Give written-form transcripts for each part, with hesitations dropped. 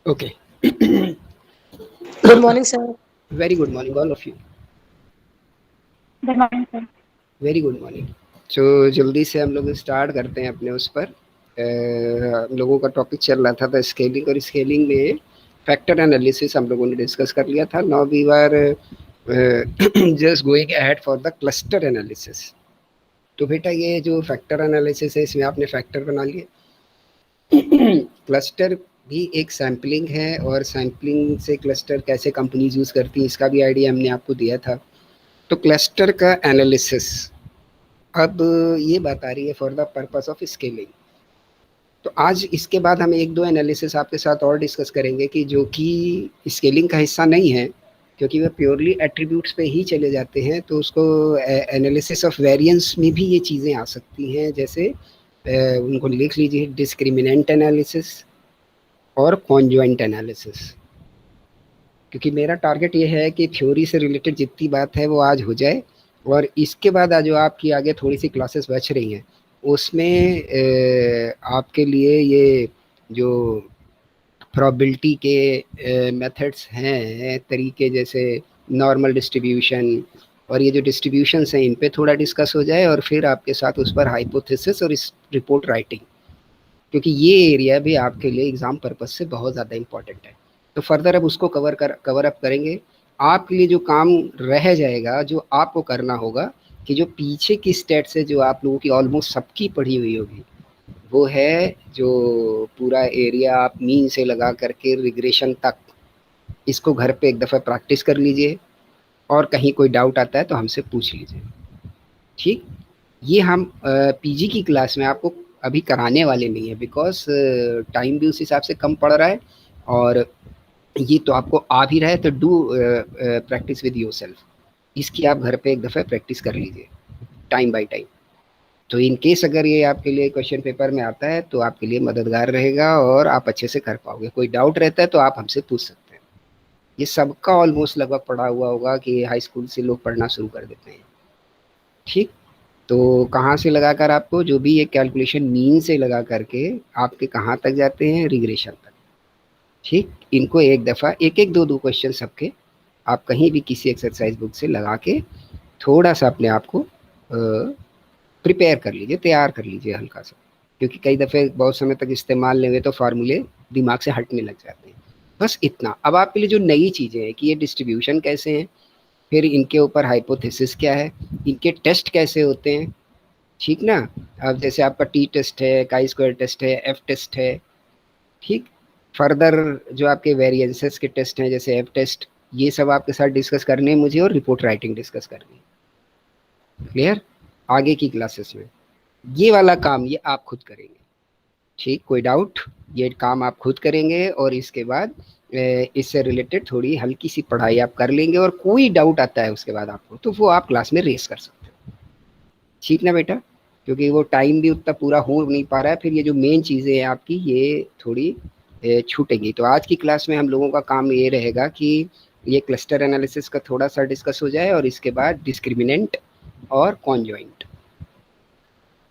Okay. Good morning, sir. Very good morning, all of you. Good morning sir. Very good morning. तो जल्दी से हम लोग start करते हैं अपने उस पर। हम लोगों का टॉपिक चल रहा था स्केलिंग, और स्केलिंग में फैक्टर एनालिसिस हम लोगों ने डिस्कस कर लिया था। Now we are just going ahead for the cluster analysis. तो बेटा ये जो फैक्टर एनालिसिस है, इसमें आपने फैक्टर बना लिए। क्लस्टर भी एक सैम्पलिंग है, और सैम्पलिंग से क्लस्टर कैसे कंपनीज यूज़ करती हैं इसका भी आइडिया हमने आपको दिया था। तो क्लस्टर का एनालिसिस, अब ये बात आ रही है for the purpose of scaling. तो आज इसके बाद हम एक दो एनालिसिस आपके साथ और डिस्कस करेंगे कि जो कि स्केलिंग का हिस्सा नहीं है, क्योंकि वह प्योरली एट्रीब्यूट्स पे ही चले जाते हैं। तो उसको एनालिसिस ऑफ वेरिएंस में भी ये चीज़ें आ सकती हैं, जैसे उनको लिख लीजिए, डिस्क्रिमिनेंट एनालिसिस और कॉन्जॉइंट एनालिसिस। क्योंकि मेरा टारगेट ये है कि थ्योरी से रिलेटेड जितनी बात है वो आज हो जाए, और इसके बाद आज जो आपकी आगे थोड़ी सी क्लासेस बच रही हैं उसमें आपके लिए ये जो प्रोबेबिलिटी के मेथड्स हैं, तरीके, जैसे नॉर्मल डिस्ट्रीब्यूशन और ये जो डिस्ट्रीब्यूशंस हैं, इन पे थोड़ा डिस्कस हो जाए, और फिर आपके साथ उस पर हाइपोथेसिस और इस रिपोर्ट राइटिंग, क्योंकि ये एरिया भी आपके लिए एग्ज़ाम पर्पस से बहुत ज़्यादा इम्पॉर्टेंट है। तो फर्दर अब उसको कवर अप करेंगे। आपके लिए जो काम रह जाएगा, जो आपको करना होगा, कि जो पीछे की स्टेट्स है जो आप लोगों की ऑलमोस्ट सबकी पढ़ी हुई होगी, वो है जो पूरा एरिया आप मीन से लगा करके रिग्रेशन तक, इसको घर पे एक दफ़ा प्रैक्टिस कर लीजिए, और कहीं कोई डाउट आता है तो हमसे पूछ लीजिए। ठीक, ये हम पीजी की क्लास में आपको अभी कराने वाले नहीं है, बिकॉज टाइम भी उस हिसाब से कम पड़ रहा है, और ये तो आपको आ भी रहा है। तो डू प्रैक्टिस विद योरसेल्फ, इसकी आप घर पे एक दफ़ा प्रैक्टिस कर लीजिए टाइम बाय टाइम। तो इन केस अगर ये आपके लिए क्वेश्चन पेपर में आता है तो आपके लिए मददगार रहेगा, और आप अच्छे से कर पाओगे। कोई डाउट रहता है तो आप हमसे पूछ सकते हैं। ये सबका ऑलमोस्ट लगभग पढ़ा हुआ होगा कि हाई स्कूल से लोग पढ़ना शुरू कर देते हैं। ठीक, तो कहाँ से लगाकर आपको जो भी ये कैलकुलेशन मीन से लगा करके आपके कहाँ तक जाते हैं, रिग्रेशन तक। ठीक, इनको एक दफ़ा एक एक दो दो क्वेश्चन सबके आप कहीं भी किसी एक्सरसाइज बुक से लगा के थोड़ा सा अपने आप को प्रिपेयर कर लीजिए, तैयार कर लीजिए हल्का सा, क्योंकि कई दफ़े बहुत समय तक इस्तेमाल नहीं हुए तो फार्मूले दिमाग से हटने लग जाते हैं। बस इतना। अब आपके लिए जो नई चीज़ें हैं कि ये डिस्ट्रीब्यूशन कैसे हैं, फिर इनके ऊपर हाइपोथेसिस क्या है, इनके टेस्ट कैसे होते हैं, ठीक ना। अब जैसे आपका टी टेस्ट है, काई स्क्वायर टेस्ट है, एफ टेस्ट है। ठीक, फर्दर जो आपके वेरिएंसेस के टेस्ट हैं, जैसे एफ टेस्ट, ये सब आपके साथ डिस्कस करने हैं मुझे, और रिपोर्ट राइटिंग डिस्कस करनी है। क्लियर? आगे की क्लासेस में ये वाला काम ये आप खुद करेंगे। ठीक, कोई डाउट? ये काम आप खुद करेंगे, और इसके बाद इससे रिलेटेड थोड़ी हल्की सी पढ़ाई आप कर लेंगे, और कोई डाउट आता है उसके बाद आपको तो वो आप क्लास में रेस कर सकते हो। ठीक ना बेटा? क्योंकि वो टाइम भी उतना पूरा हो नहीं पा रहा है, फिर ये जो मेन चीज़ें हैं आपकी ये थोड़ी छूटेंगी। तो आज की क्लास में हम लोगों का काम ये रहेगा कि ये क्लस्टर एनालिसिस का थोड़ा सा डिस्कस हो जाए, और इसके बाद डिस्क्रिमिनेंट और कॉन्जॉइंट।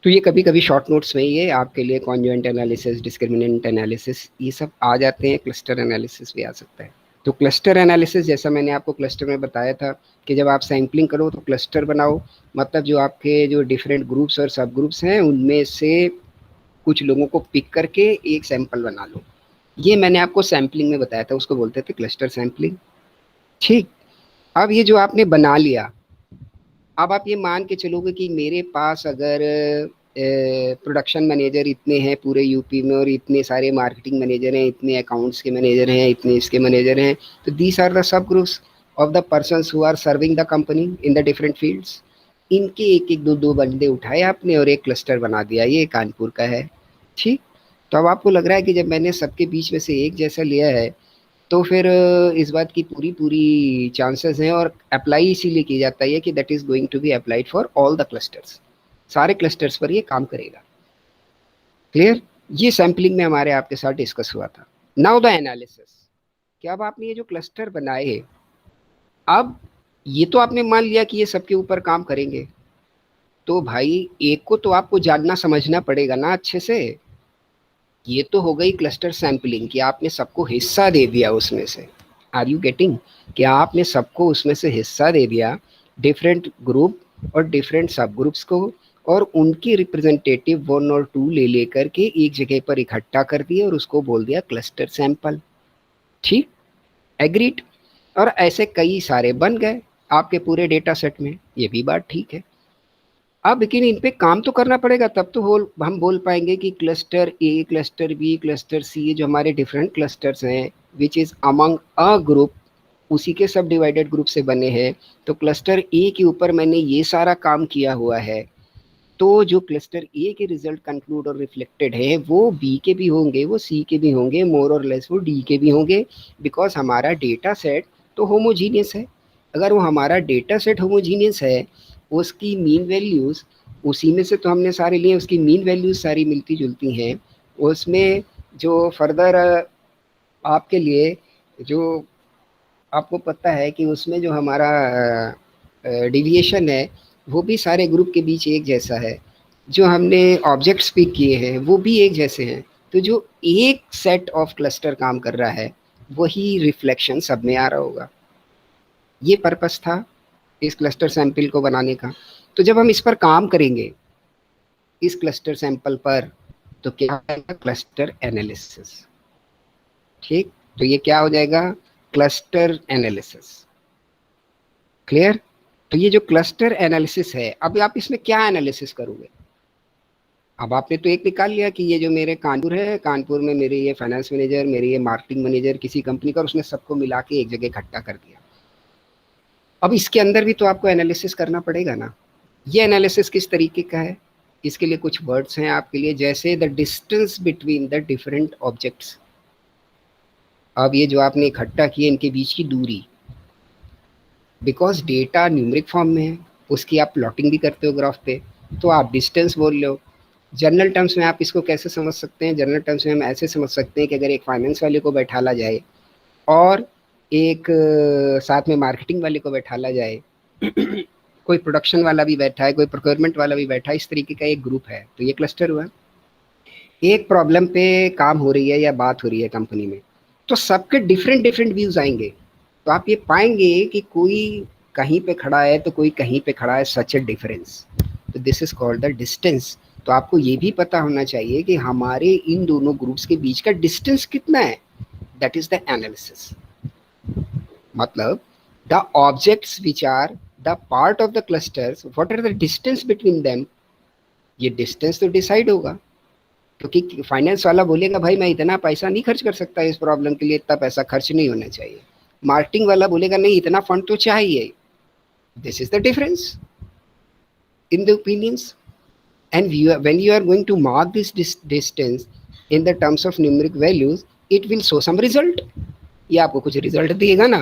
तो ये कभी कभी शॉर्ट नोट्स में ये आपके लिए कॉन्जॉइंट एनालिसिस, डिस्क्रिमिनेंट एनालिसिस, ये सब आ जाते हैं। क्लस्टर एनालिसिस भी आ सकता है। तो क्लस्टर एनालिसिस, जैसा मैंने आपको क्लस्टर में बताया था कि जब आप सैम्पलिंग करो तो क्लस्टर बनाओ, मतलब जो आपके जो डिफरेंट ग्रुप्स और सब ग्रुप्स हैं उनमें से कुछ लोगों को पिक करके एक सैंपल बना लो। ये मैंने आपको सैम्पलिंग में बताया था, उसको बोलते थे क्लस्टर सैम्पलिंग। ठीक, अब ये जो आपने बना लिया, अब आप ये मान के चलोगे कि मेरे पास अगर प्रोडक्शन मैनेजर इतने हैं पूरे यूपी में, और इतने सारे मार्केटिंग मैनेजर हैं, इतने अकाउंट्स के मैनेजर हैं, इतने इसके मैनेजर हैं, तो these are the sub groups of the persons who are serving the company in the different fields. इनके एक एक दो दो बंदे उठाए आपने और एक क्लस्टर बना दिया, ये कानपुर का है। ठीक, तो अब आपको लग रहा है कि जब मैंने सबके बीच में से एक जैसा लिया है तो फिर इस बात की पूरी पूरी चांसेस हैं, और अप्लाई इसीलिए किया जाता है कि that is going to be applied for all the clusters, सारे क्लस्टर्स पर ये काम करेगा। क्लियर? ये सैम्पलिंग में हमारे आपके साथ डिस्कस हुआ था। नाउ द एनालिसिस, कि अब आपने ये जो क्लस्टर बनाए, अब ये तो आपने मान लिया कि ये सबके ऊपर काम करेंगे, तो भाई एक को तो आपको जानना समझना पड़ेगा ना अच्छे से। ये तो हो गई क्लस्टर सैंपलिंग कि आपने सबको हिस्सा दे दिया उसमें से। Are you getting? कि आपने सबको उसमें से हिस्सा दे दिया, डिफरेंट ग्रुप और डिफरेंट सब ग्रुप्स को, और उनकी रिप्रेजेंटेटिव 1 और 2 ले लेकर के एक जगह पर इकट्ठा कर दिया और उसको बोल दिया क्लस्टर सैंपल। ठीक, एग्रीड। और ऐसे कई सारे बन गए आपके पूरे डेटा सेट में, ये भी बात ठीक है। अब लेकिन इन पे काम तो करना पड़ेगा, तब तो हम बोल पाएंगे कि क्लस्टर ए, क्लस्टर बी, क्लस्टर सी, जो हमारे डिफरेंट क्लस्टर्स हैं which is among a group, उसी के सब डिवाइडेड ग्रुप से बने हैं। तो क्लस्टर ए के ऊपर मैंने ये सारा काम किया हुआ है, तो जो क्लस्टर ए के रिजल्ट कंक्लूड और रिफ्लेक्टेड है वो बी के भी होंगे, वो सी के भी होंगे, मोर और लेस वो डी के भी होंगे, बिकॉज हमारा डेटा सेट तो होमोजीनियस है। अगर वो हमारा डेटा सेट होमोजीनियस है, उसकी मीन वैल्यूज उसी में से तो हमने सारे लिए, उसकी मीन वैल्यूज सारी मिलती जुलती हैं। उसमें जो फर्दर आपके लिए जो आपको पता है कि उसमें जो हमारा डिविएशन है वो भी सारे ग्रुप के बीच एक जैसा है, जो हमने ऑब्जेक्ट्स पिक किए हैं वो भी एक जैसे हैं। तो जो एक सेट ऑफ क्लस्टर काम कर रहा है वही रिफ्लेक्शन सब में आ रहा होगा। ये पर्पस था इस क्लस्टर सैंपल को बनाने का। तो जब हम इस पर काम करेंगे, इस क्लस्टर सैंपल पर, तो क्या होगा? Cluster analysis. ठीक, तो ये क्या हो जाएगा? Cluster analysis. क्लियर? तो ये जो क्लस्टर एनालिसिस है, अब आप इसमें क्या एनालिसिस करोगे? अब आपने तो एक निकाल लिया कि ये जो मेरे कानपुर है, कानपुर में मेरे ये फाइनेंस मैनेजर, मेरे ये मार्केटिंग मैनेजर किसी कंपनी का, और उसने सबको मिला के एक जगह इकट्ठा कर दिया। अब इसके अंदर भी तो आपको एनालिसिस करना पड़ेगा ना। ये एनालिसिस किस तरीके का है? इसके लिए कुछ वर्ड्स हैं आपके लिए, जैसे the distance between the different objects. अब ये जो आपने इकट्ठा किए इनके बीच की दूरी, बिकॉज डेटा न्यूमेरिक फॉर्म में है, उसकी आप प्लॉटिंग भी करते हो ग्राफ पे, तो आप डिस्टेंस बोल रहे हो। जनरल टर्म्स में आप इसको कैसे समझ सकते हैं? जनरल टर्म्स में हम ऐसे समझ सकते हैं कि अगर एक फाइनेंस वाले को बैठाला जाए और एक साथ में मार्केटिंग वाले को बैठाला जाए कोई प्रोडक्शन वाला भी बैठा है, कोई प्रोक्योरमेंट वाला भी बैठा है, इस तरीके का एक ग्रुप है, तो ये क्लस्टर हुआ। एक प्रॉब्लम पे काम हो रही है या बात हो रही है कंपनी में, तो सबके डिफरेंट डिफरेंट व्यूज आएंगे। तो आप ये पाएंगे कि कोई कहीं पे खड़ा है तो कोई कहीं पे खड़ा है, सच ए डिफरेंस। तो this is called the distance. तो आपको ये भी पता होना चाहिए कि हमारे इन दोनों ग्रुप्स के बीच का डिस्टेंस कितना है। That is the analysis. मतलब the objects which are the part of the clusters, what are the distance between them. ये डिस्टेंस तो डिसाइड होगा, क्योंकि फाइनेंस वाला बोलेगा भाई मैं इतना पैसा नहीं खर्च कर सकता इस प्रॉब्लम के लिए, इतना पैसा खर्च नहीं होना चाहिए। मार्केटिंग वाला बोलेगा नहीं इतना फंड तो चाहिए। This is the difference in the opinions. And when you are going to mark this distance in the terms of numeric values, it will show some result. ये आपको कुछ रिजल्ट देगा ना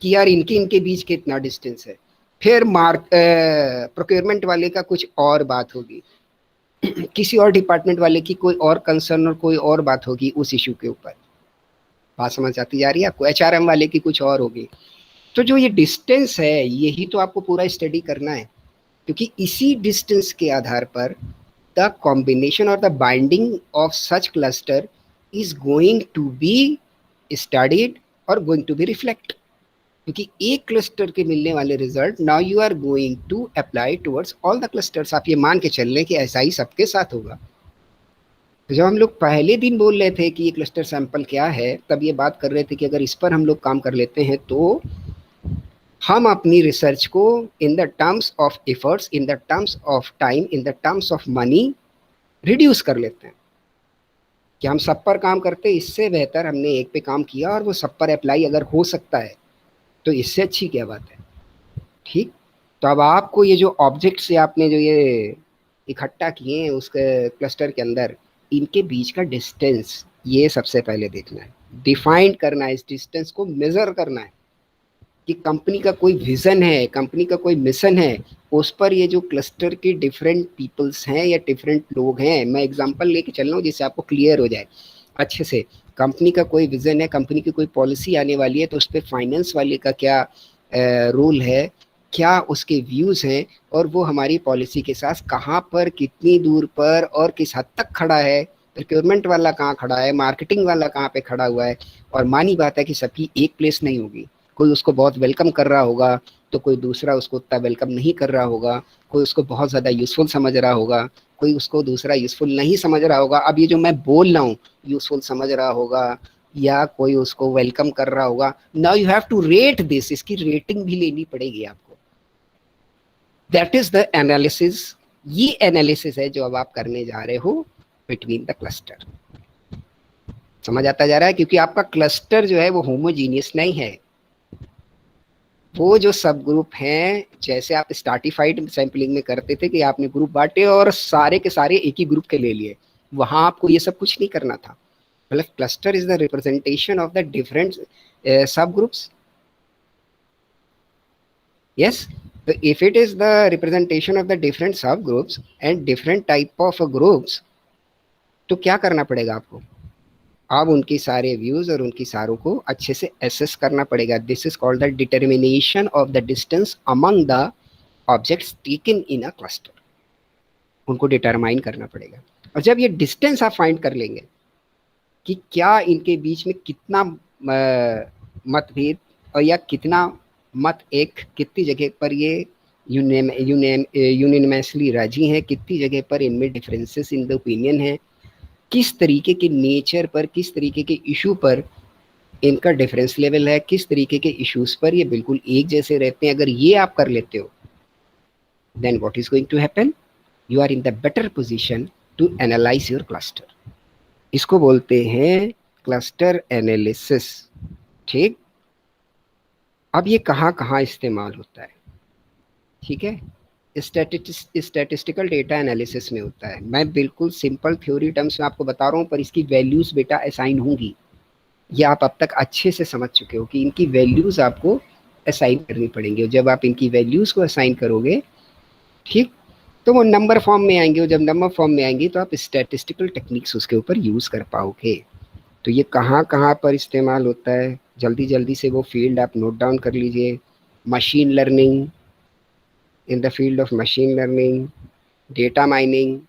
कि यार इनके इनके बीच कितना डिस्टेंस है। फिर प्रोक्योरमेंट वाले का कुछ और बात होगी, किसी और डिपार्टमेंट वाले की कोई और कंसर्न और कोई और बात होगी उस इशू के ऊपर। बात समझ आती जा रही है आपको? एचआरएम वाले की कुछ और होगी। तो जो ये डिस्टेंस है यही तो आपको पूरा स्टडी करना है, क्योंकि इसी डिस्टेंस के आधार पर द कॉम्बिनेशन और the binding of such cluster is going to be studied और गोइंग टू बी रिफ्लेक्ट। क्योंकि एक क्लस्टर के मिलने वाले result now you are going to apply towards all the clusters. आप ये मान के चल रहे कि ऐसा ही सबके साथ होगा। तो जब हम लोग पहले दिन बोल रहे थे कि ये क्लस्टर सैंपल क्या है, तब ये बात कर रहे थे कि अगर इस पर हम लोग काम कर लेते हैं तो हम अपनी रिसर्च को इन the terms of efforts, in the terms of time, in the terms of money reduce कर लेते हैं। कि हम सब पर काम करते, इससे बेहतर हमने एक पे काम किया और वो सब पर अप्लाई अगर हो सकता है तो इससे अच्छी क्या बात है। ठीक, तो अब आपको ये जो ऑब्जेक्ट से आपने जो ये इकट्ठा किए हैं उसके क्लस्टर के अंदर, इनके बीच का डिस्टेंस ये सबसे पहले देखना है, डिफाइन करना है, इस डिस्टेंस को मेजर करना है कि कंपनी का कोई विजन है, कंपनी का कोई मिशन है, उस पर ये जो क्लस्टर के डिफरेंट पीपल्स हैं या डिफरेंट लोग हैं। मैं एग्जांपल लेके चल रहा हूँ जिससे आपको क्लियर हो जाए अच्छे से। कंपनी का कोई विजन है, कंपनी की कोई पॉलिसी आने वाली है, तो उस पर फाइनेंस वाले का क्या रोल है, क्या उसके व्यूज़ हैं, और वो हमारी पॉलिसी के साथ कहाँ पर, कितनी दूर पर और किस हद तक खड़ा है, प्रोक्योरमेंट वाला कहाँ खड़ा है, मार्केटिंग वाला कहाँ पे खड़ा हुआ है, और मानी बात है कि सबकी एक प्लेस नहीं होगी। कोई उसको बहुत वेलकम कर रहा होगा तो कोई दूसरा उसको उतना वेलकम नहीं कर रहा होगा, कोई उसको बहुत ज़्यादा यूजफुल समझ रहा होगा, कोई उसको दूसरा यूजफुल नहीं समझ रहा होगा। अब ये जो मैं बोल रहा हूँ यूजफुल समझ रहा होगा या कोई उसको वेलकम कर रहा होगा। Now you have to rate this, इसकी रेटिंग भी लेनी पड़ेगी आपको। That is the analysis. ये एनालिसिस है जो अब आप करने जा रहे हो बिटवीन द क्लस्टर। समझ आता जा रहा है? क्योंकि आपका क्लस्टर जो है वो होमोजीनियस नहीं है। वो जो सब ग्रुप हैं, जैसे आप स्ट्रैटिफाइड सैंपलिंग में करते थे कि आपने ग्रुप बांटे और सारे के सारे एक ही ग्रुप के ले लिए, वहां आपको ये सब कुछ नहीं करना था। मतलब cluster is the representation of the different sub groups. Yes, if it is the representation of the different subgroups and different type of groups, तो क्या करना पड़ेगा आपको? आप उनकी सारे व्यूज और उनकी सारों को अच्छे से एसेस करना पड़ेगा। This is called the determination of the distance among the objects taken in a cluster. उनको डिटरमाइन करना पड़ेगा। और जब ये डिस्टेंस आप फाइंड कर लेंगे कि क्या इनके बीच में कितना मतभेद और या कितना मत एक कितनी जगह पर ये यूनियनमसली राजी हैं, कितनी जगह पर इनमें डिफरेंसेस इन द ओपिनियन है, किस तरीके के नेचर पर, किस तरीके के इशू पर इनका डिफरेंस लेवल है, किस तरीके के इश्यूज पर ये बिल्कुल एक जैसे रहते हैं। अगर ये आप कर लेते हो, then what is going to happen? You are in the better position to analyse your cluster. इसको बोलते हैं क्लस्टर एनालिसिस। ठीक, अब ये कहाँ कहाँ इस्तेमाल होता है? ठीक है, स्टैटिस्टिकल डेटा एनालिसिस में होता है। मैं बिल्कुल सिंपल थ्योरी टर्म्स में आपको बता रहा हूँ, पर इसकी वैल्यूज बेटा असाइन होंगी। ये आप अब तक अच्छे से समझ चुके हो कि इनकी वैल्यूज आपको असाइन करनी पड़ेंगी। जब आप इनकी वैल्यूज को असाइन करोगे, ठीक, तो वो नंबर फॉर्म में आएंगे, और जब नंबर फॉर्म में आएंगी तो आप स्टैटिस्टिकल टेक्निक्स उसके ऊपर यूज कर पाओगे। तो ये कहाँ कहाँ पर इस्तेमाल होता है, जल्दी जल्दी से वो फील्ड आप नोट डाउन कर लीजिए। Machine learning, in the field of machine learning, data mining,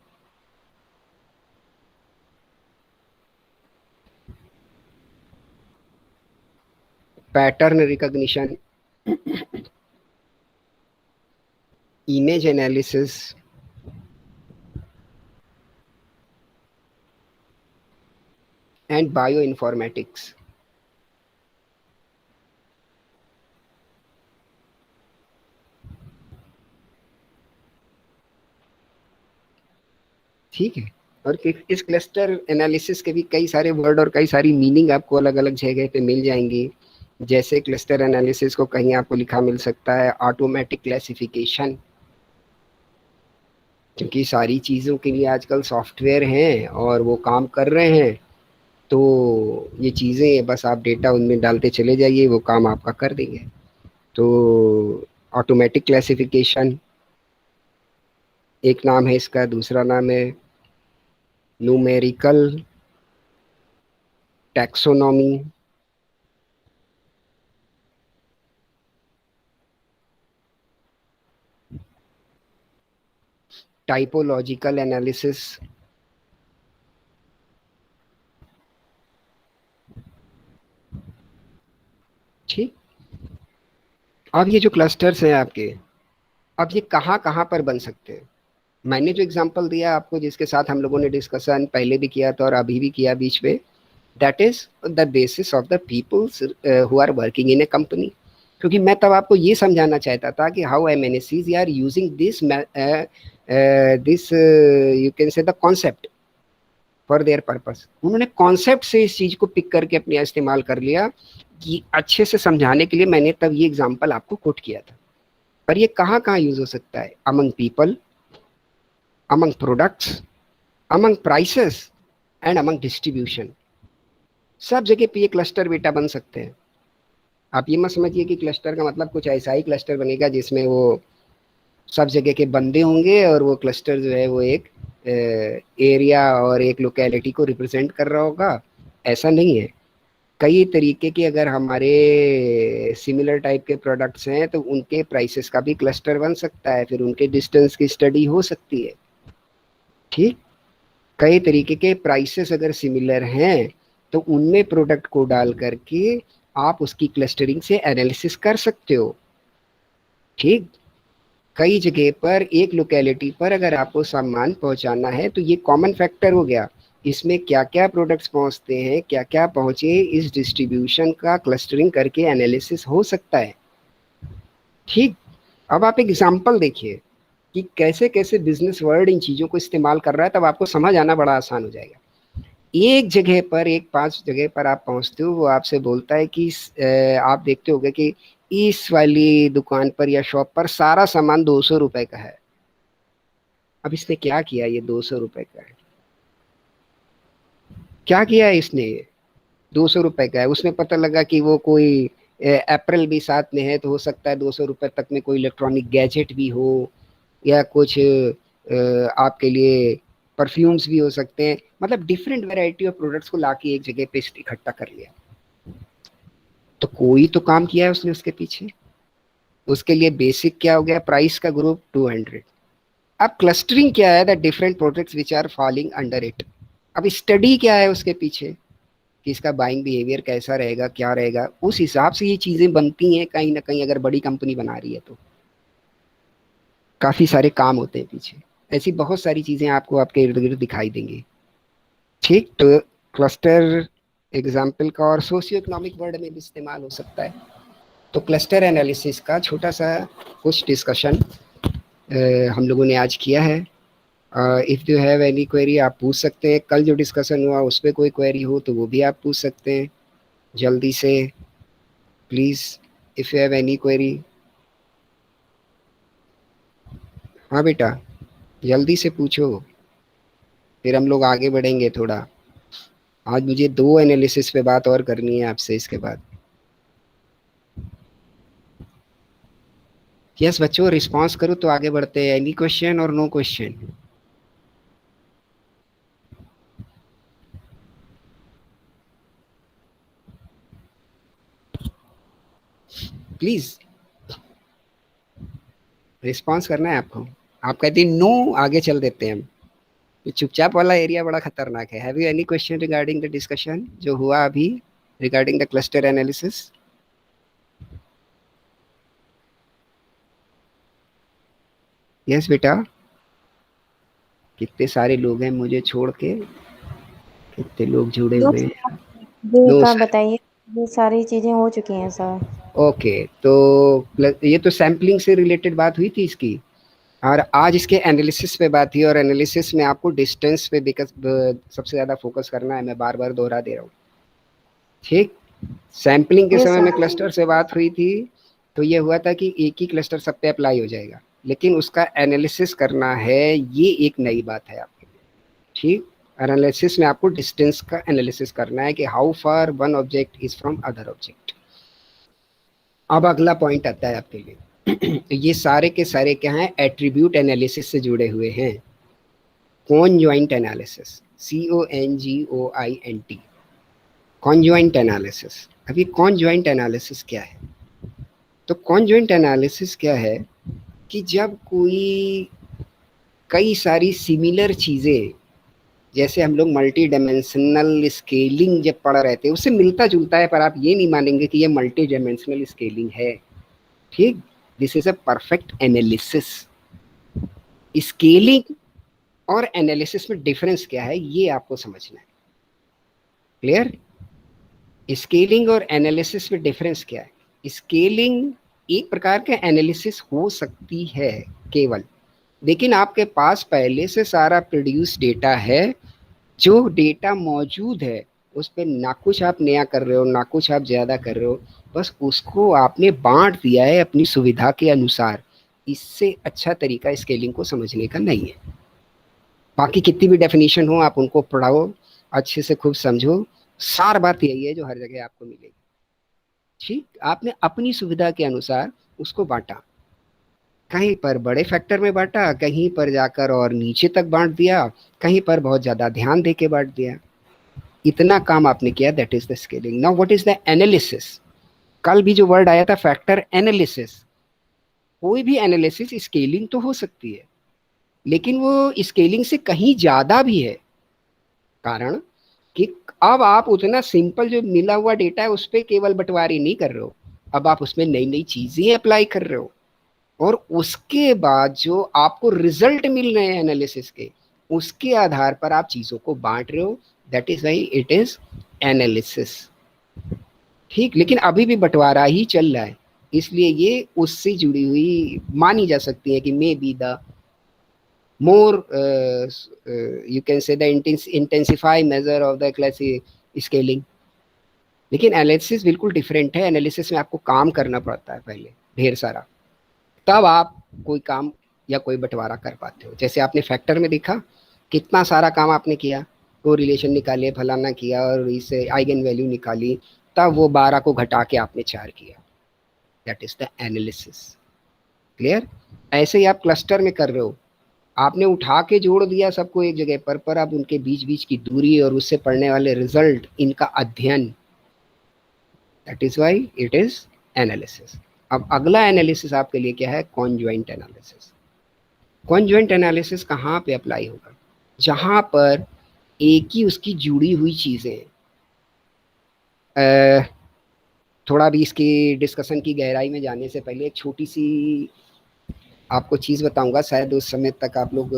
pattern recognition, image analysis, and bioinformatics. ठीक है, और इस क्लस्टर एनालिसिस के भी कई सारे वर्ड और कई सारी मीनिंग आपको अलग अलग जगह पे मिल जाएंगी। जैसे क्लस्टर एनालिसिस को कहीं आपको लिखा मिल सकता है ऑटोमेटिक क्लासिफिकेशन, क्योंकि सारी चीज़ों के लिए आजकल सॉफ्टवेयर हैं और वो काम कर रहे हैं। तो ये चीज़ें बस आप डेटा उनमें डालते चले जाइए, वो काम आपका कर देंगे। तो ऑटोमेटिक क्लासिफिकेशन एक नाम है इसका, दूसरा नाम है न्यूमेरिकल टैक्सोनॉमी, टाइपोलॉजिकल एनालिसिस। ठीक, अब ये जो क्लस्टर्स हैं आपके, अब ये कहाँ कहाँ पर बन सकते हैं? मैंने जो एग्जांपल दिया आपको, जिसके साथ हम लोगों ने डिस्कशन पहले भी किया था और अभी भी किया बीच में, that is the basis of the peoples who are working in a company. क्योंकि मैं तब आपको ये समझाना चाहता था कि how MNCs are using this this you can say the concept for their purpose. उन्होंने कॉन्सेप्ट से इस चीज को पिक करके अपने इस्तेमाल कर लिया कि अच्छे से समझाने के लिए मैंने तब ये एग्जांपल आपको कोट किया था। पर ये कहाँ कहाँ यूज हो सकता है? Among people, among products, among prices and among distribution. सब जगह पे ये क्लस्टर बेटा बन सकते हैं। आप ये मत समझिए कि क्लस्टर का मतलब कुछ ऐसा ही क्लस्टर बनेगा जिसमें वो सब जगह के बंदे होंगे और वो क्लस्टर जो है वो एक एरिया और एक लोकेलिटी को रिप्रेजेंट कर रहा होगा। ऐसा नहीं है। कई तरीके के अगर हमारे सिमिलर टाइप के प्रोडक्ट्स हैं तो उनके प्राइसेस का भी क्लस्टर बन सकता है, फिर उनके डिस्टेंस की स्टडी हो सकती है। ठीक, कई तरीके के प्राइसेस अगर सिमिलर हैं तो उनमें प्रोडक्ट को डाल करके आप उसकी क्लस्टरिंग से एनालिसिस कर सकते हो। ठीक, कई जगह पर एक लोकेलिटी पर अगर आपको सामान पहुंचाना है तो ये कॉमन फैक्टर हो गया, इसमें क्या क्या प्रोडक्ट्स पहुंचते हैं, क्या क्या पहुंचे, इस डिस्ट्रीब्यूशन का क्लस्टरिंग करके एनालिसिस हो सकता है। ठीक, अब आप एग्जांपल देखिए कि कैसे कैसे बिजनेस वर्ल्ड इन चीज़ों को इस्तेमाल कर रहा है, तब आपको समझ आना बड़ा आसान हो जाएगा। एक जगह पर, एक 5 जगह पर आप पहुंचते हो, वो आपसे बोलता है कि आप देखते होगे कि इस वाली दुकान पर या शॉप पर सारा सामान 200 रुपए का है। अब इसने क्या किया, ये 200 रुपए का है, क्या किया है इसने, ये 200 रुपए का है, उसमें पता लगा कि वो कोई अप्रैल भी साथ में है तो हो सकता है 200 रुपए तक में कोई इलेक्ट्रॉनिक गैजेट भी हो या कुछ आपके लिए परफ्यूम्स भी हो सकते हैं, मतलब डिफरेंट वैरायटी ऑफ प्रोडक्ट्स को लाके एक जगह पे इकट्ठा कर लिया। तो कोई तो काम किया है उसने उसके पीछे। उसके लिए बेसिक क्या हो गया, प्राइस का ग्रुप 200। अब क्लस्टरिंग क्या है, the different products which are falling under it. अब स्टडी क्या है उसके पीछे कि इसका बाइंग बिहेवियर कैसा रहेगा, क्या रहेगा, उस हिसाब से ये चीजें बनती हैं कहीं ना कहीं। अगर बड़ी कंपनी बना रही है तो काफी सारे काम होते हैं पीछे, ऐसी बहुत सारी चीजें आपको आपके इर्द गिर्द दिखाई देंगी। ठीक, तो क्लस्टर एग्जाम्पल का और सोशियो इकोनॉमिक वर्ड में भी इस्तेमाल हो सकता है। तो क्लस्टर एनालिसिस का छोटा सा कुछ डिस्कशन हम लोगों ने आज किया है। If you have any query आप पूछ सकते हैं, कल जो डिस्कशन हुआ उस पर कोई क्वेरी हो तो वो भी आप पूछ सकते हैं जल्दी से, please if you have any query. हाँ बेटा, जल्दी से पूछो, फिर हम लोग आगे बढ़ेंगे थोड़ा। आज मुझे 2 एनालिसिस पे बात और करनी है आपसे इसके बाद। यस बच्चों, रिस्पॉन्स करो तो आगे बढ़ते हैं। एनी क्वेश्चन और नो क्वेश्चन? प्लीज रिस्पॉन्स करना है आपको। आप कहते हैं नो, आगे चल देते हैं हम। ये चुपचाप वाला एरिया बड़ा खतरनाक है। Have you any question regarding the discussion जो हुआ अभी regarding the cluster analysis? Yes बेटा, कितने सारे लोग हैं मुझे छोड़ के, कितने लोग जुड़े दो हुए हैं? जी नो का सर। बताइए। ये सारी चीजें हो चुकी हैं सर। ओके, तो ये तो सैम्पलिंग से रिलेटेड बात हुई थी इसकी, और आज इसके एनालिसिस पे बात थी। और एनालिसिस में आपको डिस्टेंस पे बिकॉज सबसे ज़्यादा फोकस करना है, मैं बार बार दोहरा दे रहा हूँ। ठीक, सैम्पलिंग के यस समय में सर। क्लस्टर से बात हुई थी तो ये हुआ था कि एक ही क्लस्टर सब पे अप्लाई हो जाएगा, लेकिन उसका एनालिसिस करना है, ये एक नई बात है आपके लिए। ठीक, एनालिसिस में आपको डिस्टेंस का एनालिसिस करना है कि how far one object is from other object. अब अगला पॉइंट आता है आपके लिए। ये सारे के सारे क्या हैं, एट्रीब्यूट एनालिसिस से जुड़े हुए हैं। Conjoint analysis, CONGOINT, conjoint analysis. अब ये कॉन्जॉइंट एनालिसिस क्या है? तो कॉन्जॉइंट एनालिसिस क्या है कि जब कोई कई सारी सिमिलर चीज़ें, जैसे हम लोग मल्टी डायमेंशनल स्केलिंग जब पढ़ रहे थे, उससे मिलता जुलता है, पर आप ये नहीं मानेंगे कि ये मल्टी डायमेंशनल स्केलिंग है। ठीक, this is a perfect analysis. Scaling और एनालिसिस में डिफरेंस क्या है ये आपको समझना है। क्लियर? स्केलिंग और एनालिसिस में डिफरेंस क्या है? स्केलिंग एक प्रकार का एनालिसिस हो सकती है केवल, लेकिन आपके पास पहले से सारा प्रोड्यूस डेटा है। जो डेटा मौजूद है उस पर ना कुछ आप नया कर रहे हो, ना कुछ आप ज़्यादा कर रहे हो, बस उसको आपने बांट दिया है अपनी सुविधा के अनुसार। इससे अच्छा तरीका स्केलिंग को समझने का नहीं है। बाकी कितनी भी डेफिनेशन हो आप उनको पढ़ाओ, अच्छे से खूब समझो, सार बात यही है जो हर जगह आपको मिलेगी। ठीक, आपने अपनी सुविधा के अनुसार उसको बांटा, कहीं पर बड़े फैक्टर में बांटा, कहीं पर जाकर और नीचे तक बांट दिया, कहीं पर बहुत ज्यादा ध्यान दे के बांट दिया। इतना काम आपने किया, that is the scaling. Now what is the analysis? कल भी जो वर्ड आया था फैक्टर एनालिसिस, कोई भी एनालिसिस स्केलिंग तो हो सकती है, लेकिन वो स्केलिंग से कहीं ज्यादा भी है। कारण कि अब आप उतना सिंपल जो मिला हुआ डेटा है उस पर केवल बंटवारी नहीं कर रहे हो, अब आप उसमें नई नई चीजें अप्लाई कर रहे हो, और उसके बाद जो आपको रिजल्ट मिल रहे हैं एनालिसिस के, उसके आधार पर आप चीजों को बांट रहे हो। That is why it is analysis. ठीक, लेकिन अभी भी बंटवारा ही चल रहा है, इसलिए ये उससे जुड़ी हुई मानी जा सकती है कि may be the more you can say the intensify measure of the class scaling. लेकिन एनालिसिस बिल्कुल डिफरेंट है। एनालिसिस में आपको काम करना पड़ता है पहले ढेर सारा, तब आप कोई काम या कोई बंटवारा कर पाते हो। जैसे आपने फैक्टर में देखा कितना सारा काम आपने किया, वो रिलेशन निकाले, फलाना किया और इससे आइगन वैल्यू निकाली, तब वो 12 को घटा के आपने 4 किया। That is the analysis. Clear? ऐसे ही आप क्लस्टर में कर रहे हो, आपने उठा के जोड़ दिया सबको एक जगह पर अब उनके बीच बीच की दूरी और उससे पड़ने वाले रिजल्ट, इनका अध्ययन, that is why it is analysis. अब अगला एनालिसिस आपके लिए क्या है? कॉन्ज्वाइंट एनालिसिस। कॉन्ज्वाइंट एनालिसिस कहाँ पे अप्लाई होगा? जहाँ पर एक ही उसकी जुड़ी हुई चीज़ें, थोड़ा भी इसकी डिस्कशन की गहराई में जाने से पहले एक छोटी सी आपको चीज़ बताऊंगा, शायद उस समय तक आप लोग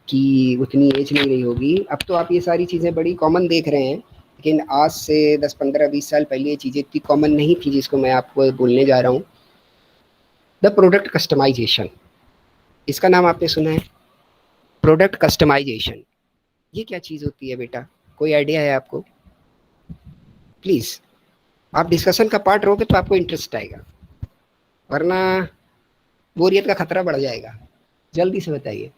की उतनी एज नहीं रही होगी। अब तो आप ये सारी चीज़ें बड़ी कॉमन देख रहे हैं, लेकिन आज से 10 15 20 साल पहले ये चीज़ें इतनी कॉमन नहीं थी जिसको मैं आपको बोलने जा रहा हूँ। द प्रोडक्ट कस्टमाइजेशन, इसका नाम आपने सुना है? प्रोडक्ट कस्टमाइजेशन, ये क्या चीज़ होती है बेटा? कोई आइडिया है आपको? प्लीज़, आप डिस्कशन का पार्ट रहोगे तो आपको इंटरेस्ट आएगा, वरना बोरियत का खतरा बढ़ जाएगा। जल्दी से बताइए।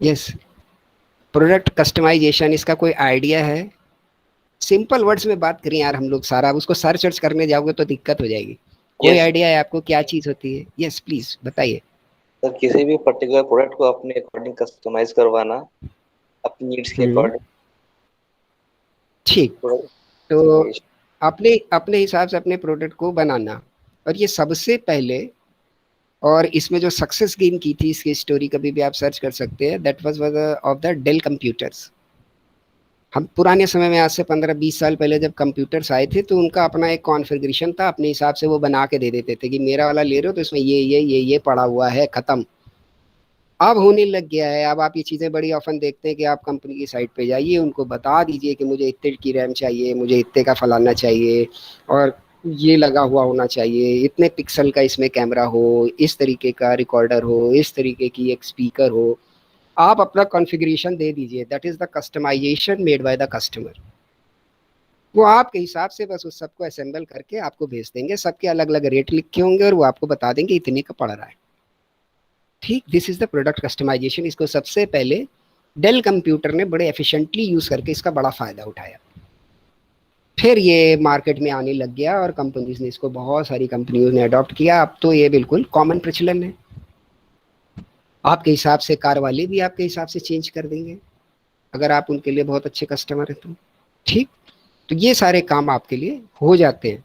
यस, प्रोडक्ट कस्टमाइजेशन, इसका कोई आइडिया है? सिंपल वर्ड्स में बात करें यार हम लोग सारा, अब उसको सर्च वर्च करने जाओगे तो दिक्कत हो जाएगी। कोई यस आइडिया है आपको क्या चीज़ होती है? यस प्लीज़ बताइए। सर, किसी भी पर्टिकुलर प्रोडक्ट को अपने अकॉर्डिंग कस्टमाइज करवाना, अपनी नीड्स के हम्म, अकॉर्डिंग ठीक। प्रोडक्ट तो कस्टमाइजेशन। अपने अपने हिसाब से अपने प्रोडक्ट को बनाना, और ये सबसे पहले, और इसमें जो सक्सेस गेन की थी, इसकी स्टोरी कभी भी आप सर्च कर सकते हैं, that was of the Dell computers. हम पुराने समय में, आज से 15-20 साल पहले जब कंप्यूटर्स आए थे, तो उनका अपना एक कॉन्फ़िगरेशन था, अपने हिसाब से वो बना के दे देते थे कि मेरा वाला ले रहे हो तो इसमें ये पड़ा हुआ है, खत्म। अब होने लग गया है, अब आप ये चीज़ें बड़ी ऑफन देखते हैं कि आप कंपनी की साइट पे जाइए, उनको बता दीजिए कि मुझे इतने की रैम चाहिए, मुझे इतने का फलाना चाहिए, और ये लगा हुआ होना चाहिए, इतने पिक्सल का इसमें कैमरा हो, इस तरीके का रिकॉर्डर हो, इस तरीके की एक स्पीकर हो। आप अपना कॉन्फ़िगरेशन दे दीजिए, that is the customisation made by the customer. वो आपके हिसाब से बस उस सबको असेंबल करके आपको भेज देंगे, सबके अलग अलग रेट लिखे होंगे और वो आपको बता देंगे इतने का पड़ रहा है। ठीक, this is the product customisation. इसको सबसे पहले डेल कंप्यूटर ने बड़े एफिशिएंटली यूज करके इसका बड़ा फायदा उठाया। फिर ये मार्केट में आने लग गया और कंपनीज ने इसको, बहुत सारी कंपनियों ने अडॉप्ट किया। अब तो ये बिल्कुल कॉमन प्रचलन है। आपके हिसाब से कार वाले भी आपके हिसाब से चेंज कर देंगे, अगर आप उनके लिए बहुत अच्छे कस्टमर हैं तो। ठीक, तो ये सारे काम आपके लिए हो जाते हैं।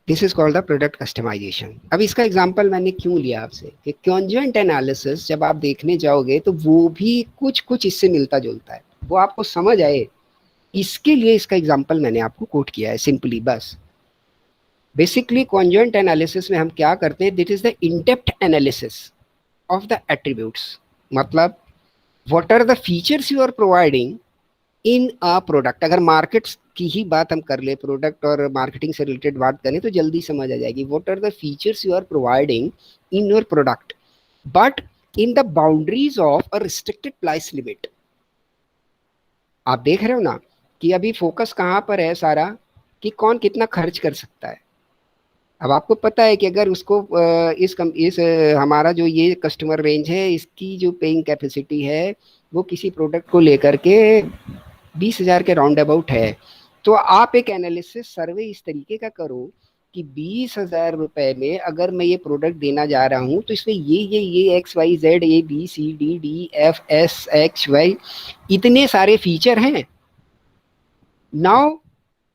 This is called the product customisation. अब इसका एग्जांपल मैंने क्यों लिया आपसे कि कॉन्जॉइंट एनालिसिस जब आप देखने जाओगे तो वो भी कुछ कुछ इससे मिलता जुलता है, वो आपको समझ आए इसके लिए इसका एग्जांपल मैंने आपको कोट किया है सिंपली बस। बेसिकली कॉन्जॉइंट एनालिसिस में हम क्या करते हैं, that is the in depth analysis of the attributes. मतलब what are the features you are providing in a product. अगर मार्केट की ही बात हम कर ले, प्रोडक्ट और मार्केटिंग से रिलेटेड बात करें तो जल्दी समझ आ जाएगी। What are the features you are providing in your product but in the boundaries of a restricted price limit. आप देख रहे हो ना कि अभी फोकस कहाँ पर है सारा, कि कौन कितना खर्च कर सकता है। अब आपको पता है कि अगर उसको हमारा जो ये कस्टमर रेंज है, इसकी जो पेइंग कैपेसिटी है वो किसी प्रोडक्ट को लेकर के 20,000 के राउंड अबाउट है, तो आप एक एनालिसिस सर्वे इस तरीके का करो कि 20,000 रुपए में अगर मैं ये प्रोडक्ट देना जा रहा हूँ तो इसमें ये XYZ ABCDDFSXY इतने सारे फीचर हैं। Now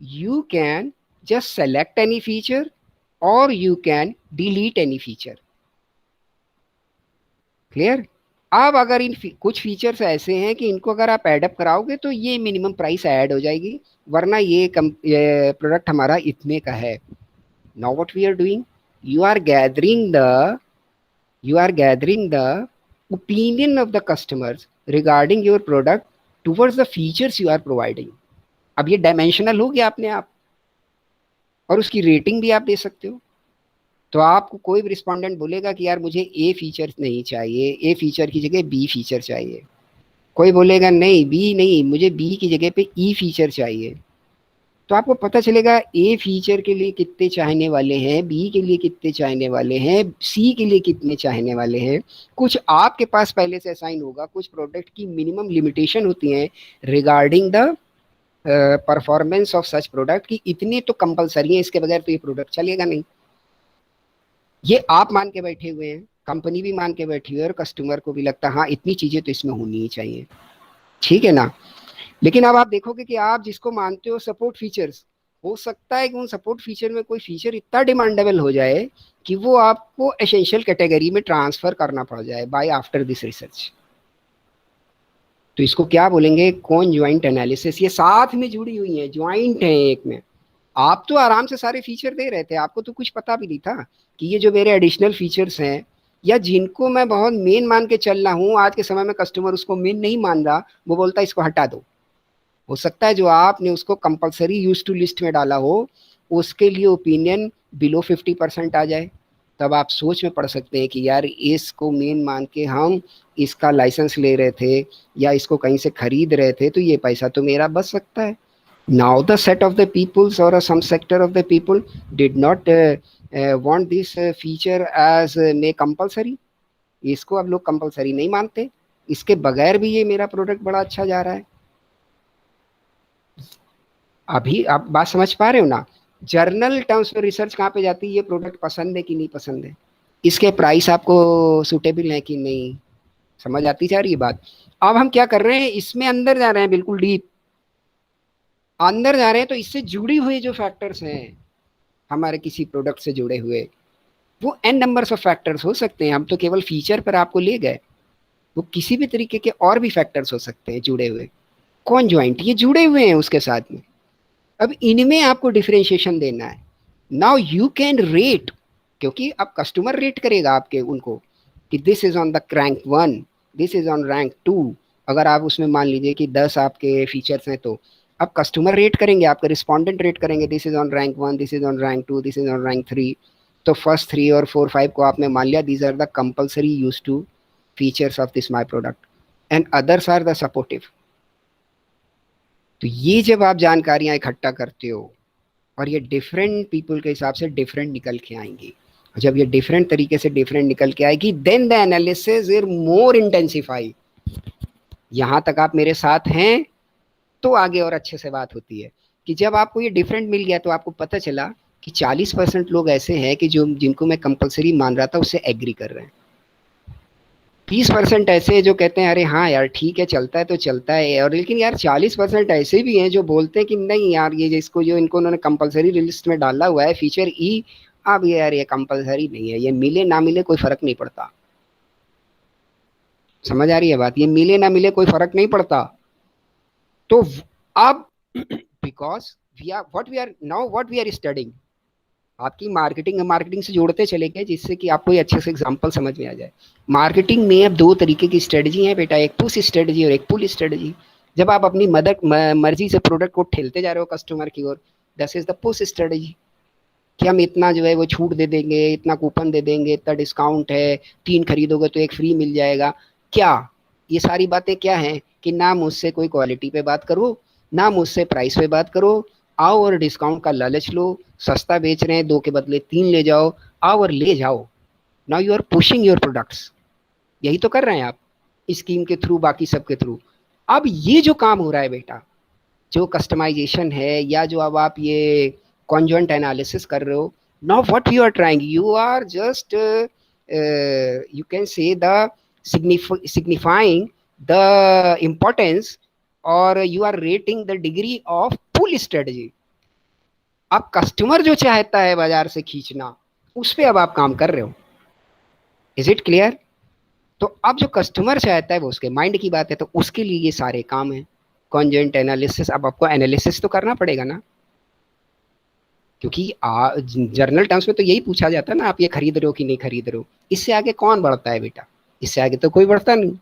you can just select any feature or you can delete any feature. Clear? अब अगर कुछ फीचर्स ऐसे हैं कि इनको अगर आप एडअप कराओगे तो ये मिनिमम प्राइस ऐड हो जाएगी, वरना ये प्रोडक्ट हमारा इतने का है। Now what we are doing, you are gathering the you are gathering the opinion of the customers regarding your product towards the features you are providing। अब ये डायमेंशनल हो गया अपने आप, और उसकी रेटिंग भी आप दे सकते हो। तो आपको कोई भी रिस्पोंडेंट बोलेगा कि यार मुझे ए फीचर नहीं चाहिए, ए फीचर की जगह बी फीचर चाहिए। कोई बोलेगा नहीं बी नहीं, मुझे बी की जगह पे ई फीचर चाहिए। तो आपको पता चलेगा ए फीचर के लिए कितने चाहने वाले हैं, बी के लिए कितने चाहने वाले हैं, सी के लिए कितने चाहने वाले हैं। कुछ आपके पास पहले से असाइन होगा, कुछ प्रोडक्ट की मिनिमम लिमिटेशन होती हैं regarding the performance of such product, कि इतने तो कंपलसरी है, इसके बगैर तो ये प्रोडक्ट चलेगा नहीं। ये आप मान के बैठे हुए हैं, कंपनी भी मान के बैठी हुई है, और कस्टमर को भी लगता है हाँ इतनी चीजें तो इसमें होनी ही चाहिए, ठीक है ना। लेकिन अब आप देखोगे कि आप जिसको मानते हो सपोर्ट फीचर्स, हो सकता है कि उन सपोर्ट फीचर में कोई फीचर इतना डिमांडेबल हो जाए कि वो आपको एसेंशियल कैटेगरी में ट्रांसफर करना पड़ जाए बाय आफ्टर दिस रिसर्च। तो इसको क्या बोलेंगे, कॉन्जॉइंट एनालिसिस। ये साथ में जुड़ी हुई है, ज्वाइंट है एक में। आप तो आराम से सारे फीचर दे रहे थे, आपको तो कुछ पता भी नहीं था कि ये जो मेरे एडिशनल फीचर्स हैं, या जिनको मैं बहुत मेन मान के चल रहा हूँ, आज के समय में कस्टमर उसको मेन नहीं मान रहा, वो बोलता है इसको हटा दो। हो सकता है जो आपने उसको कंपलसरी यूज टू लिस्ट में डाला हो, उसके लिए ओपिनियन बिलो 50% आ जाए। तब आप सोच में पड़ सकते हैं कि यार इसको मेन मान के हम इसका लाइसेंस ले रहे थे या इसको कहीं से खरीद रहे थे, तो ये पैसा तो मेरा बच सकता है। Now the set of the peoples और some sector of the people did not want this feature as may compulsory. इसको अब लोग कंपलसरी नहीं मानते, इसके बगैर भी ये मेरा प्रोडक्ट बड़ा अच्छा जा रहा है। अभी आप बात समझ पा रहे हो ना। जर्नल टर्म्स में रिसर्च कहाँ पे जाती है, ये प्रोडक्ट पसंद है कि नहीं पसंद है, इसके प्राइस आपको सुटेबल है कि नहीं, समझ आती जा रही है बात। अब हम क्या कर रहे हैं, इसमें अंदर जा रहे हैं, बिल्कुल डीप अंदर जा रहे हैं। तो इससे जुड़ी हुई जो फैक्टर्स हैं हमारे किसी प्रोडक्ट से जुड़े हुए, वो एन नंबर्स ऑफ फैक्टर्स हो सकते हैं। हम तो केवल फीचर पर आपको ले गए, वो किसी भी तरीके के और भी फैक्टर्स हो सकते हैं जुड़े हुए। कॉन्जॉइंट ये जुड़े हुए हैं उसके साथ में। अब इनमें आपको डिफरेंशिएशन देना है। नाउ यू कैन रेट, क्योंकि अब कस्टमर रेट करेगा आपके उनको कि this is on the rank 1, this is on rank 2। अगर आप उसमें मान लीजिए कि 10 आपके फीचर्स हैं, तो अब कस्टमर रेट करेंगे, आपके रिस्पोंडेंट रेट करेंगे, this is on rank 1, this is on rank 2, this is on rank 3। तो फर्स्ट 3 और 4 5 को आपने मान लिया, these are the compulsory use to features of this my product and others are the supportive. तो ये जब आप जानकारियां इकट्ठा करते हो और ये डिफरेंट पीपल के हिसाब से डिफरेंट निकल के आएंगी, जब ये डिफरेंट तरीके से डिफरेंट निकल के आएगी, then the analysis is more intensify. यहां तक आप मेरे साथ हैं तो आगे और अच्छे से बात होती है कि जब आपको ये डिफरेंट मिल गया तो आपको पता चला कि 40% लोग ऐसे हैं कि जो जिनको मैं कंपलसरी मान रहा था उससे एग्री कर रहे हैं। 30% ऐसे हैं जो कहते हैं अरे हाँ यार ठीक है चलता है तो चलता है। और लेकिन यार 40% ऐसे भी हैं जो बोलते हैं कि नहीं यार ये जिसको जो इनको उन्होंने कंपलसरी लिस्ट में डाला हुआ है फीचर ई, अब ये यार ये कंपलसरी नहीं है, ये मिले ना मिले कोई फर्क नहीं पड़ता। समझ आ रही है बात, ये मिले ना मिले कोई फर्क नहीं पड़ता। तो अब because we are what we are studying, आपकी मार्केटिंग से जोड़ते चले गए जिससे कि आपको ये अच्छे से एग्जांपल समझ में आ जाए। मार्केटिंग में अब 2 तरीके की स्ट्रेटजी है बेटा, एक पुश स्ट्रेटजी और एक पुल स्ट्रेटजी। जब आप अपनी मर्जी से प्रोडक्ट को ठेलते जा रहे हो कस्टमर की ओर, this is the push strategy, कि हम इतना जो है वो छूट दे देंगे, इतना कूपन दे देंगे, इतना डिस्काउंट है, 3 खरीदोगे तो 1 फ्री मिल जाएगा। क्या ये सारी बातें क्या हैं कि ना मुझसे कोई क्वालिटी पे बात करो, ना मुझसे प्राइस पे बात करो, आओ और डिस्काउंट का लालच लो, सस्ता बेच रहे हैं 2 के बदले 3 ले जाओ, आओ और ले जाओ। Now you are pushing your products, यही तो कर रहे हैं आप स्कीम के थ्रू, बाकी सब के थ्रू। अब ये जो काम हो रहा है बेटा, जो कस्टमाइजेशन है या जो अब आप ये कॉन्जॉइंट एनालिसिस कर रहे हो, now what you are trying, you are just you can say the signifying the importance और you are rating the degree of pull strategy। अब कस्टमर जो चाहता है बाजार से खींचना, उस पे अब आप काम कर रहे हो। Is it clear? तो अब जो कस्टमर चाहता है वो उसके माइंड की बात है, तो उसके लिए ये सारे काम है कॉन्जेंट एनालिसिस। अब आपको एनालिसिस तो करना पड़ेगा ना, क्योंकि जर्नल टर्म्स में तो यही पूछा जाता है ना, आप ये खरीद रहे हो कि नहीं खरीद रहे हो। इससे आगे कौन बढ़ता है बेटा, इससे आगे तो कोई बढ़ता नहीं।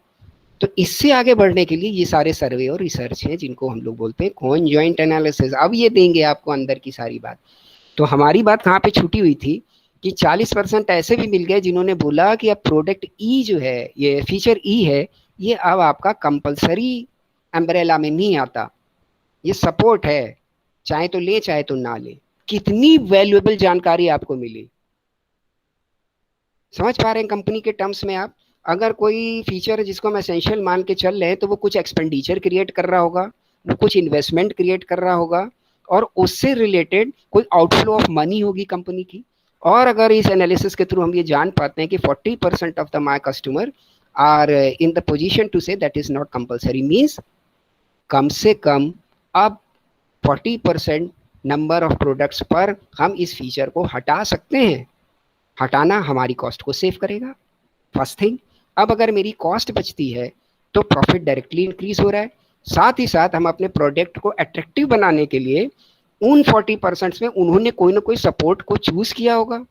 तो इससे आगे बढ़ने के लिए ये सारे सर्वे और रिसर्च हैं जिनको हम लोग बोलते हैं कॉन्जॉइंट एनालिसिस। अब ये देंगे आपको अंदर की सारी बात। तो हमारी बात कहाँ पे छुटी हुई थी कि 40% ऐसे भी मिल गए जिन्होंने बोला कि अब प्रोडक्ट ई जो है, ये फीचर ई है, ये अब आपका कंपलसरी अम्ब्रेला में नहीं आता, ये सपोर्ट है, चाहे तो ले चाहे तो ना ले। कितनी वैल्यूएबल जानकारी आपको मिली, समझ पा रहे हैं कंपनी के टर्म्स में आप। अगर कोई फीचर है जिसको हम एसेंशियल मान के चल रहे हैं, तो वो कुछ एक्सपेंडिचर क्रिएट कर रहा होगा, वो कुछ इन्वेस्टमेंट क्रिएट कर रहा होगा, और उससे रिलेटेड कोई आउटफ्लो ऑफ मनी होगी कंपनी की। और अगर इस एनालिसिस के थ्रू हम ये जान पाते हैं कि 40% of the my customer are in the position to say that is not compulsory, means कम से कम अब 40% नंबर ऑफ प्रोडक्ट्स पर हम इस फीचर को हटा सकते हैं। हटाना हमारी कॉस्ट को सेव करेगा, फर्स्ट थिंग। अब अगर मेरी कॉस्ट बचती है तो प्रॉफिट डायरेक्टली इंक्रीज हो रहा है। साथ ही साथ हम अपने प्रोडक्ट को अट्रैक्टिव बनाने के लिए उन 40% में उन्होंने कोई ना कोई सपोर्ट को चूज किया होगा,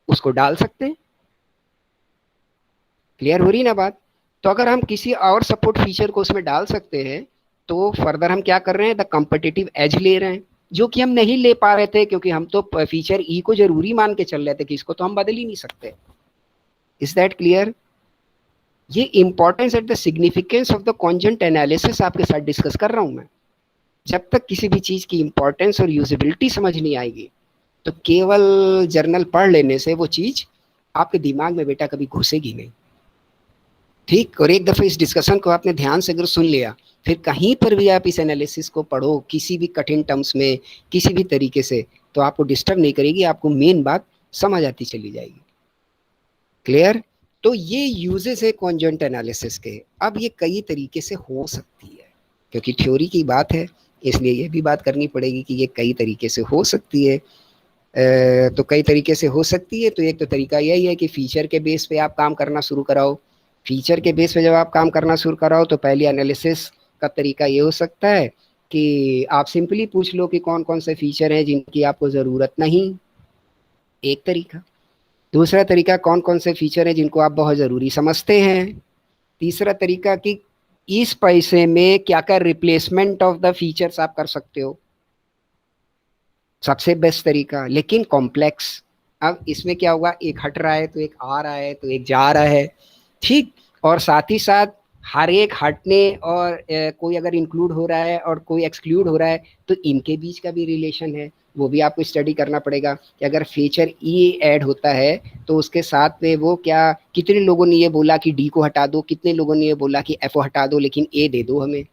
उसको डाल सकते हैं। क्लियर हो रही ना बात। तो अगर हम किसी और सपोर्ट फीचर को उसमें डाल सकते हैं, तो फर्दर हम क्या कर रहे हैं, द कॉम्पिटिटिव एज ले रहे हैं, जो कि हम नहीं ले पा रहे थे क्योंकि हम तो फीचर ई को जरूरी मान के चल रहे थे कि इसको तो हम बदल ही नहीं सकते। Is that clear. ये importance at the significance of the conjoint analysis आपके साथ डिस्कस कर रहा हूं मैं। जब तक किसी भी चीज की इंपॉर्टेंस और यूजिबिलिटी समझ नहीं आएगी, तो केवल जर्नल पढ़ लेने से वो चीज आपके दिमाग में बेटा कभी घुसेगी नहीं। ठीक। और एक दफा इस डिस्कशन को आपने ध्यान से अगर सुन लिया, फिर कहीं पर भी आप इस एनालिसिस को पढ़ो किसी भी कठिन टर्म्स में, किसी भी तरीके से, तो आपको डिस्टर्ब नहीं करेगी, आपको मेन बात समझ आती चली जाएगी। क्लियर। तो ये यूजेस है कॉन्जेंट एनालिसिस के। अब ये कई तरीके से हो सकती है, क्योंकि थ्योरी की बात है इसलिए ये भी बात करनी पड़ेगी कि ये कई तरीके से हो सकती है। तो कई तरीके से हो सकती है, तो एक तो तरीका यही है कि फीचर के बेस पे आप काम करना शुरू कराओ। फीचर के बेस पे जब आप काम करना शुरू कराओ, तो पहले एनालिसिस का तरीका ये हो सकता है कि आप सिंपली पूछ लो कि कौन कौन से फीचर हैं जिनकी आपको ज़रूरत नहीं, एक तरीका। दूसरा तरीका, कौन कौन से फीचर हैं जिनको आप बहुत ज़रूरी समझते हैं। तीसरा तरीका कि इस पैसे में क्या क्या रिप्लेसमेंट ऑफ द फीचर्स आप कर सकते हो, सबसे बेस्ट तरीका, लेकिन कॉम्प्लेक्स। अब इसमें क्या होगा, एक हट रहा है तो एक आ रहा है तो एक जा रहा है, ठीक। और साथ ही साथ हर एक हटने और कोई अगर इंक्लूड हो रहा है और कोई एक्सक्लूड हो रहा है, तो इनके बीच का भी रिलेशन है, वो भी आपको स्टडी करना पड़ेगा कि अगर फीचर ई ऐड होता है तो उसके साथ में वो क्या, कितने लोगों ने ये बोला कि डी को हटा दो, कितने लोगों ने ये बोला कि एफ को हटा दो लेकिन ए दे दो हमें,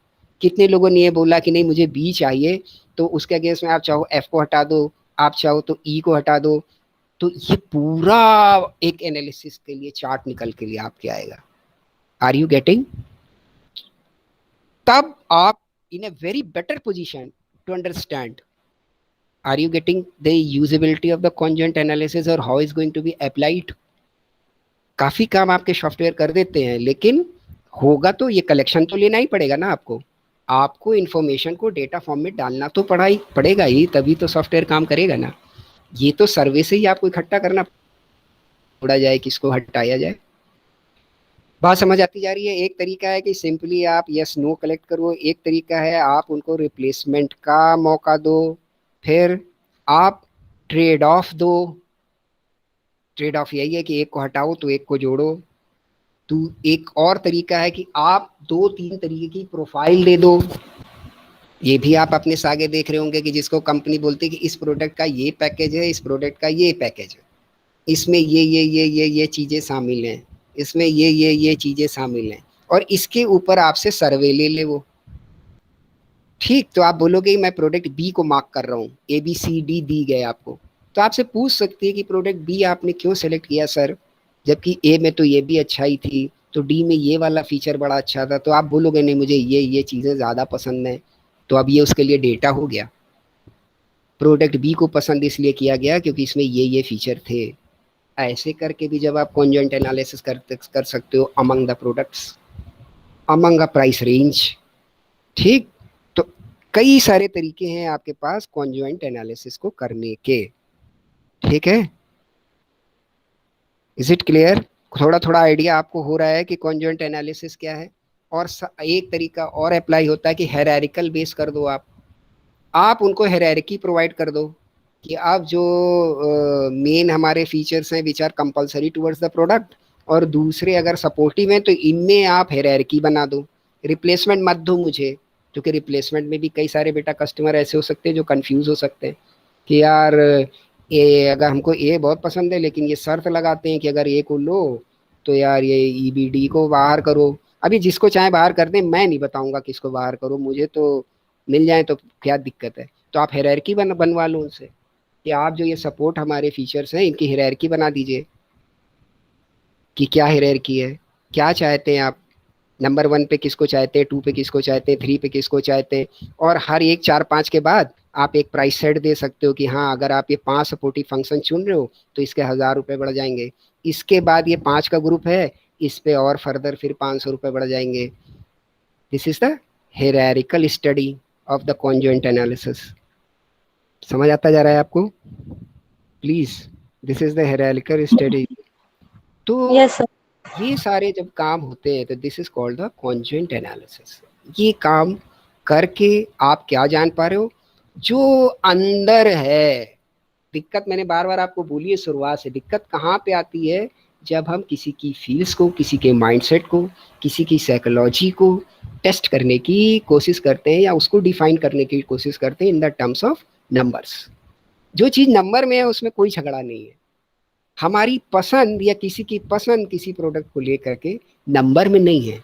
कितने लोगों ने ये बोला कि नहीं मुझे बी चाहिए, तो उसके अगेंस्ट में आप चाहो एफ को हटा दो, आप चाहो तो ई को हटा दो। तो ये पूरा एक एनालिसिस के लिए चार्ट निकल के लिए आपके आएगा। Are you getting. तब आप in a very better position to understand, are you getting the usability of the conjoint analysis और how is going to be applied. काफी काम आपके सॉफ्टवेयर कर देते हैं, लेकिन होगा तो ये कलेक्शन तो लेना ही पड़ेगा ना आपको। आपको इन्फॉर्मेशन को डेटा फॉर्म में डालना तो पड़ेगा ही, तभी तो सॉफ्टवेयर काम करेगा ना। ये तो सर्वे से ही आपको इकट्ठा करना पड़ा जाए, किसको हटाया जाए। बात समझ आती जा रही है। एक तरीका है कि सिंपली आप यस नो कलेक्ट करो, एक तरीका है आप उनको रिप्लेसमेंट का मौका दो, फिर आप ट्रेड ऑफ दो। ट्रेड ऑफ यही है कि एक को हटाओ तो एक को जोड़ो। तो एक और तरीका है कि आप 2-3 तरीके की प्रोफाइल दे दो। ये भी आप अपने सागे देख रहे होंगे कि जिसको कंपनी बोलती है कि इस प्रोडक्ट का ये पैकेज है, इस प्रोडक्ट का ये पैकेज है, इसमें ये चीज़ें शामिल हैं, इसमें ये चीज़ें शामिल हैं, और इसके ऊपर आपसे सर्वे ले ले वो। ठीक। तो आप बोलोगे मैं प्रोडक्ट बी को मार्क कर रहा हूँ, ए बी सी डी दी गए आपको, तो आपसे पूछ सकती है कि प्रोडक्ट बी आपने क्यों सेलेक्ट किया सर, जबकि ए में तो ये भी अच्छा ही थी, तो डी में ये वाला फीचर बड़ा अच्छा था। तो आप बोलोगे नहीं मुझे ये चीज़ें ज़्यादा पसंद हैं, तो अब ये उसके लिए डेटा हो गया। प्रोडक्ट बी को पसंद इसलिए किया गया क्योंकि इसमें ये फीचर थे। ऐसे करके भी जब आप कॉन्जॉइंट एनालिसिस कर सकते हो among the products, among a price range, ठीक। तो कई सारे तरीके हैं आपके पास कॉन्जॉइंट एनालिसिस को करने के, ठीक है। Is it clear? थोड़ा थोड़ा आइडिया आपको हो रहा है कि कॉन्जॉइंट एनालिसिस क्या है। और एक तरीका और अप्लाई होता है कि हेरारिकल बेस कर दो आप उनको हेरारिकी प्रोवाइड कर दो कि आप जो मेन हमारे फीचर्स हैं which are compulsory towards the product, और दूसरे अगर सपोर्टिव हैं तो इनमें आप हेरारिकी बना दो। रिप्लेसमेंट मत दो मुझे, क्योंकि रिप्लेसमेंट में भी कई सारे बेटा कस्टमर ऐसे हो सकते हैं जो कंफ्यूज हो सकते हैं कि यार ए, अगर हमको ए बहुत पसंद है लेकिन ये शर्त लगाते हैं कि अगर ए को लो तो यार ये ईबीडी को बाहर करो। अभी जिसको चाहे बाहर कर दें, मैं नहीं बताऊंगा किसको बाहर करो, मुझे तो मिल जाए तो क्या दिक्कत है। तो आप हायरार्की बनवा लो उनसे कि आप जो ये सपोर्ट हमारे फीचर्स हैं इनकी हायरार्की बना दीजिए कि क्या हायरार्की है, क्या चाहते हैं आप, नंबर वन पे किसको चाहते हैं, टू पे किसको चाहते हैं, थ्री पे किसको चाहते हैं। और हर एक चार पाँच के बाद आप एक प्राइस सेट दे सकते हो कि हाँ अगर आप ये 5 सपोर्टिव फंक्शन चुन रहे हो तो इसके 1000 रुपये बढ़ जाएंगे। इसके बाद ये 5 का ग्रुप है, इस पे और फर्दर फिर 500 रुपये बढ़ जाएंगे। This is the hierarchical study of the conjoint analysis. समझ आता जा रहा है आपको? Please, this is the hierarchical study. तो यस सर। ये सारे जब काम होते हैं तो this is called the conjoint analysis. ये काम करके आप क्या जान पा रहे हो जो अंदर है। दिक्कत मैंने बार बार आपको बोली है शुरुआत से, दिक्कत कहाँ पे आती है, जब हम किसी की फील्स को, किसी के माइंडसेट को, किसी की साइकोलॉजी को टेस्ट करने की कोशिश करते हैं या उसको डिफाइन करने की कोशिश करते हैं इन द टर्म्स ऑफ नंबर्स। जो चीज नंबर में है उसमें कोई झगड़ा नहीं है। हमारी पसंद या किसी की पसंद किसी प्रोडक्ट को लेकर के नंबर में नहीं है।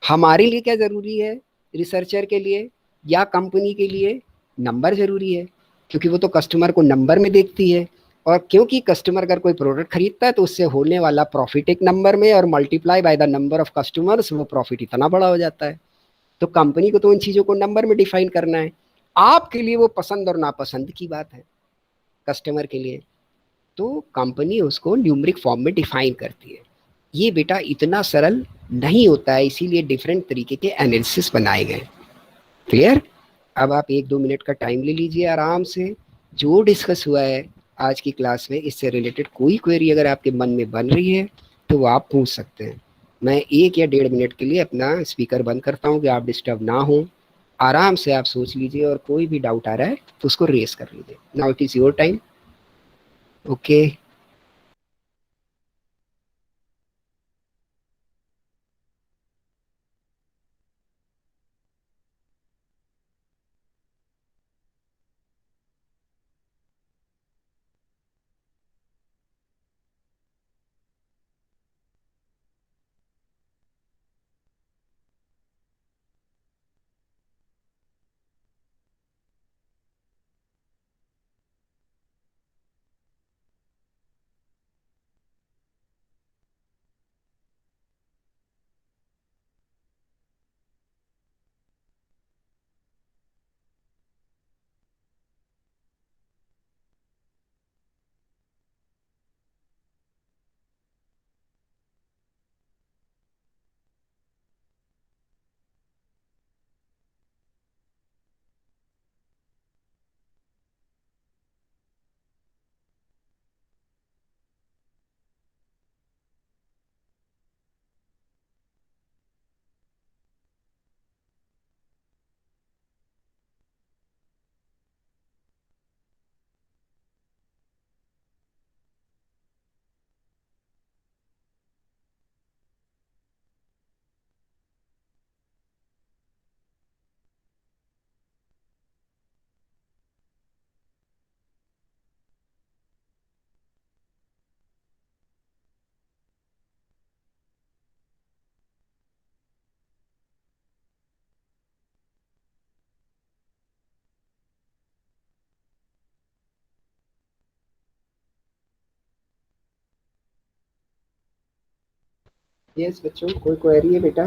हमारे लिए क्या जरूरी है, रिसर्चर के लिए या कंपनी के लिए, नंबर जरूरी है, क्योंकि वो तो कस्टमर को नंबर में देखती है। और क्योंकि कस्टमर अगर कोई प्रोडक्ट खरीदता है तो उससे होने वाला प्रॉफिट एक नंबर में, और multiply by the number of customers वो प्रॉफिट इतना बड़ा हो जाता है। तो कंपनी को तो उन चीजों को नंबर में डिफाइन करना है। आपके लिए वो पसंद और नापसंद की बात है, कस्टमर के लिए तो कंपनी उसको न्यूमरिक फॉर्म में डिफाइन करती है। ये बेटा इतना सरल नहीं होता है, इसीलिए डिफरेंट तरीके के एनालिसिस बनाए गए। क्लियर? अब आप 1-2 मिनट का टाइम ले लीजिए आराम से। जो डिस्कस हुआ है आज की क्लास में, इससे रिलेटेड कोई क्वेरी अगर आपके मन में बन रही है तो वो आप पूछ सकते हैं। मैं 1 या 1.5 मिनट के लिए अपना स्पीकर बंद करता हूँ कि आप डिस्टर्ब ना हो। आराम से आप सोच लीजिए और कोई भी डाउट आ रहा है तो उसको रेस कर लीजिए। Now it is your time. Okay. Yes बच्चों, कोई क्वेरी है बेटा?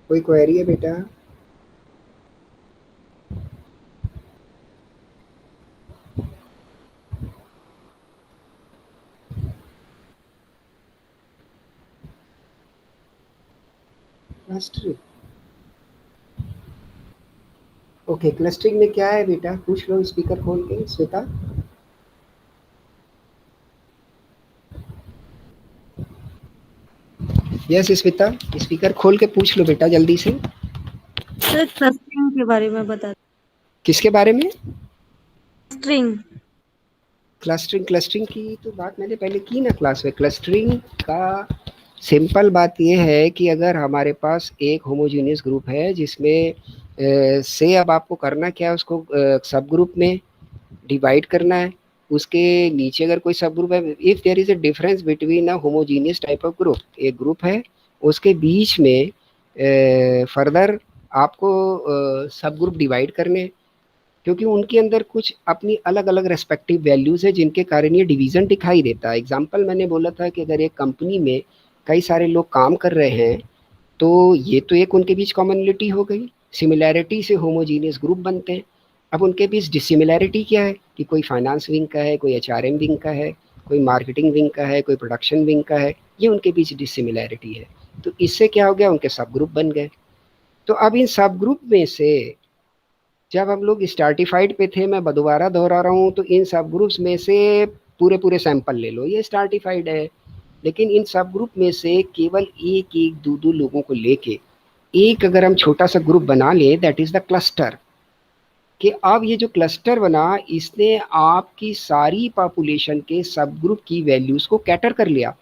कोई क्वेरी है बेटा? क्लस्टरिंग, ओके, क्लस्टरिंग में क्या है बेटा? पूछ लो स्पीकर खोल के श्वेता। यस श्वेता, स्पीकर खोल के पूछ लो बेटा जल्दी से। सर क्लस्टरिंग के बारे में बता। किसके बारे में? क्लस्टरिंग। क्लस्टरिंग, क्लस्टरिंग की तो बात मैंने पहले की ना क्लास में। क्लस्टरिंग का सिंपल बात ये है कि अगर हमारे पास एक होमोजीनियस ग्रुप है जिसमें से अब आपको करना क्या है, उसको सब ग्रुप में डिवाइड करना है। उसके नीचे अगर कोई सब ग्रुप है, if there is a difference between a homogeneous type of group, एक ग्रुप है उसके बीच में फर्दर आपको सब ग्रुप डिवाइड करने, क्योंकि उनके अंदर कुछ अपनी अलग अलग रेस्पेक्टिव वैल्यूज है जिनके कारण ये डिवीजन दिखाई देता है। एग्जाम्पल मैंने बोला था कि अगर एक कंपनी में कई सारे लोग काम कर रहे हैं तो ये तो एक उनके बीच कॉमनलिटी हो गई, सिमिलैरिटी से होमोजीनियस ग्रुप बनते हैं। अब उनके बीच डिसिमिलैरिटी क्या है कि कोई फाइनेंस विंग का है, कोई एचआरएम विंग का है, कोई मार्केटिंग विंग का है, कोई प्रोडक्शन विंग का है, ये उनके बीच डिसिमिलैरिटी है। तो इससे क्या हो गया, उनके सब ग्रुप बन गए। तो अब इन सब ग्रुप में से जब हम लोग स्टार्टिफाइड पे थे, मैं दोबारा दोहरा रहा हूँ, तो इन सब ग्रुप्स में से पूरे पूरे सैंपल ले लो, ये स्टार्टिफाइड है। लेकिन इन सब ग्रुप में से केवल एक एक दो दो लोगों को लेके एक अगर हम छोटा सा ग्रुप बना लें, दैट इज द क्लस्टर। कि अब ये जो क्लस्टर बना, इसने आपकी सारी पॉपुलेशन के सब ग्रुप की वैल्यूज को कैटर कर लिया।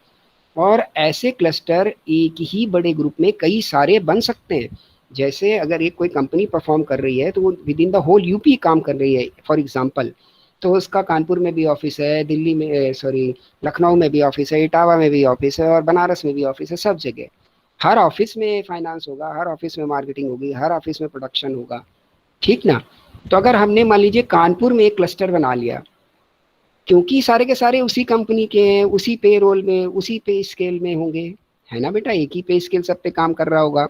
और ऐसे क्लस्टर एक ही बड़े ग्रुप में कई सारे बन सकते हैं। जैसे अगर एक कोई कंपनी परफॉर्म कर रही है तो वो within the whole UP काम कर रही है फॉर एग्जांपल, तो उसका कानपुर में भी ऑफिस है, दिल्ली में सॉरी लखनऊ में भी ऑफिस है, इटावा में भी ऑफिस है और बनारस में भी ऑफिस है, सब जगह। हर ऑफिस में फाइनेंस होगा, हर ऑफिस में मार्केटिंग होगी, हर ऑफिस में प्रोडक्शन होगा, ठीक ना? तो अगर हमने मान लीजिए कानपुर में एक क्लस्टर बना लिया, क्योंकि सारे के सारे उसी कंपनी के हैं, उसी पे रोल में, उसी पे स्केल में होंगे, है ना बेटा? एक ही पे स्केल सब पे काम कर रहा होगा,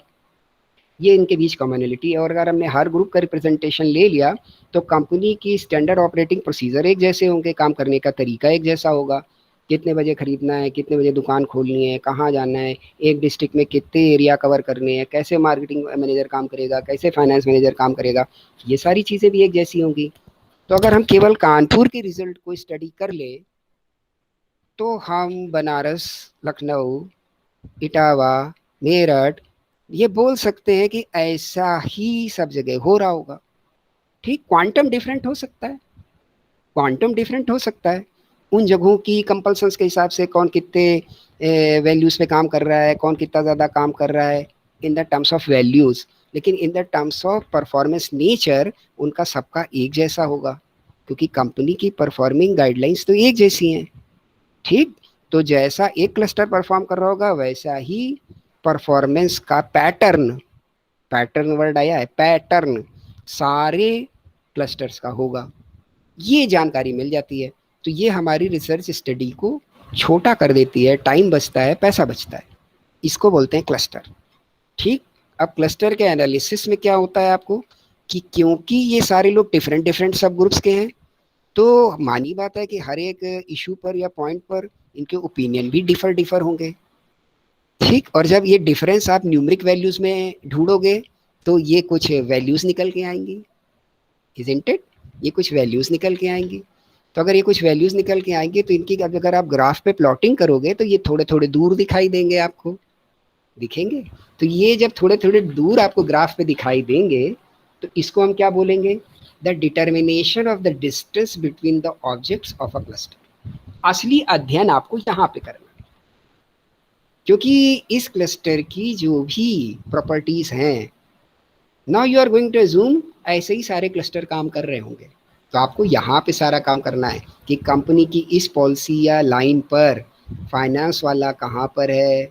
ये इनके बीच कॉमनलिटी है। और अगर हमने हर ग्रुप का रिप्रेजेंटेशन ले लिया तो कंपनी की स्टैंडर्ड ऑपरेटिंग प्रोसीजर एक जैसे होंगे, काम करने का तरीका एक जैसा होगा, कितने बजे खरीदना है, कितने बजे दुकान खोलनी है, कहाँ जाना है, एक डिस्ट्रिक्ट में कितने एरिया कवर करने हैं, कैसे मार्केटिंग मैनेजर काम करेगा, कैसे फाइनेंस मैनेजर काम करेगा, ये सारी चीज़ें भी एक जैसी होंगी। तो अगर हम केवल कानपुर के रिजल्ट को स्टडी कर ले तो हम बनारस, लखनऊ, इटावा, मेरठ ये बोल सकते हैं कि ऐसा ही सब जगह हो रहा होगा। ठीक, क्वांटम डिफरेंट हो सकता है, क्वांटम डिफरेंट हो सकता है उन जगहों की कंपल्सन्स के हिसाब से, कौन कितने वैल्यूज पे काम कर रहा है, कौन कितना ज़्यादा काम कर रहा है in the terms of values. लेकिन in the terms of performance nature उनका सबका एक जैसा होगा, क्योंकि कंपनी की परफॉर्मिंग गाइडलाइंस तो एक जैसी हैं। ठीक, तो जैसा एक क्लस्टर परफॉर्म कर रहा होगा वैसा ही परफॉर्मेंस का पैटर्न, पैटर्न वर्ड आया है, पैटर्न सारे क्लस्टर्स का होगा। ये जानकारी मिल जाती है, तो ये हमारी रिसर्च स्टडी को छोटा कर देती है, टाइम बचता है, पैसा बचता है, इसको बोलते हैं क्लस्टर। ठीक, अब क्लस्टर के एनालिसिस में क्या होता है आपको कि क्योंकि ये सारे लोग डिफरेंट डिफरेंट सब ग्रुप्स के हैं, तो मानी बात है कि हर एक इशू पर या पॉइंट पर इनके ओपिनियन भी डिफर डिफर होंगे। ठीक, और जब ये डिफरेंस आप न्यूमरिक वैल्यूज में ढूंढोगे तो ये कुछ वैल्यूज निकल के आएंगी, इजंट इट? ये कुछ वैल्यूज निकल के आएंगी। तो अगर ये कुछ वैल्यूज निकल के आएंगे तो इनकी अगर आप ग्राफ पे प्लॉटिंग करोगे तो ये थोड़े थोड़े दूर दिखाई देंगे, आपको दिखेंगे। तो ये जब थोड़े थोड़े दूर आपको ग्राफ पे दिखाई देंगे तो इसको हम क्या बोलेंगे? The determination of the distance between the objects of a cluster. असली अध्ययन आपको यहाँ पे करना, क्योंकि इस क्लस्टर की जो भी प्रॉपर्टीज हैं, now you are going to assume ऐसे ही सारे क्लस्टर काम कर रहे होंगे, तो आपको यहाँ पे सारा काम करना है कि कंपनी की इस पॉलिसी या लाइन पर फाइनेंस वाला कहाँ पर है,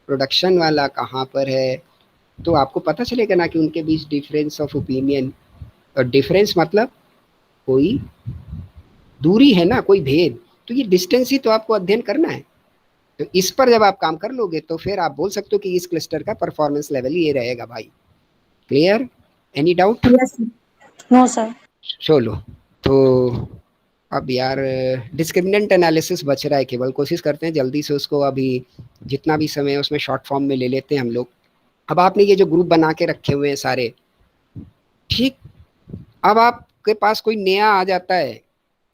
प्रोडक्शन वाला कहाँ पर है, तो आपको पता चलेगा ना कि उनके बीच डिफरेंस ऑफ ओपिनियन। और डिफरेंस मतलब कोई दूरी है ना, कोई भेद, तो ये डिस्टेंस ही तो आपको अध्ययन करना है। तो इस पर जब आप काम कर लोगे तो फिर आप बोल सकते हो कि इस क्लस्टर का परफॉर्मेंस लेवल ये रहेगा भाई। Clear? Any doubt? Yes no sir. चलो, तो अब यार डिस्क्रिमिनेंट एनालिसिस बच रहा है केवल, कोशिश करते हैं जल्दी से उसको, अभी जितना भी समय है उसमें शॉर्ट फॉर्म में ले लेते हैं हम लोग। अब आपने ये जो ग्रुप बना के रखे हुए हैं सारे, ठीक, अब आपके पास कोई नया आ जाता है,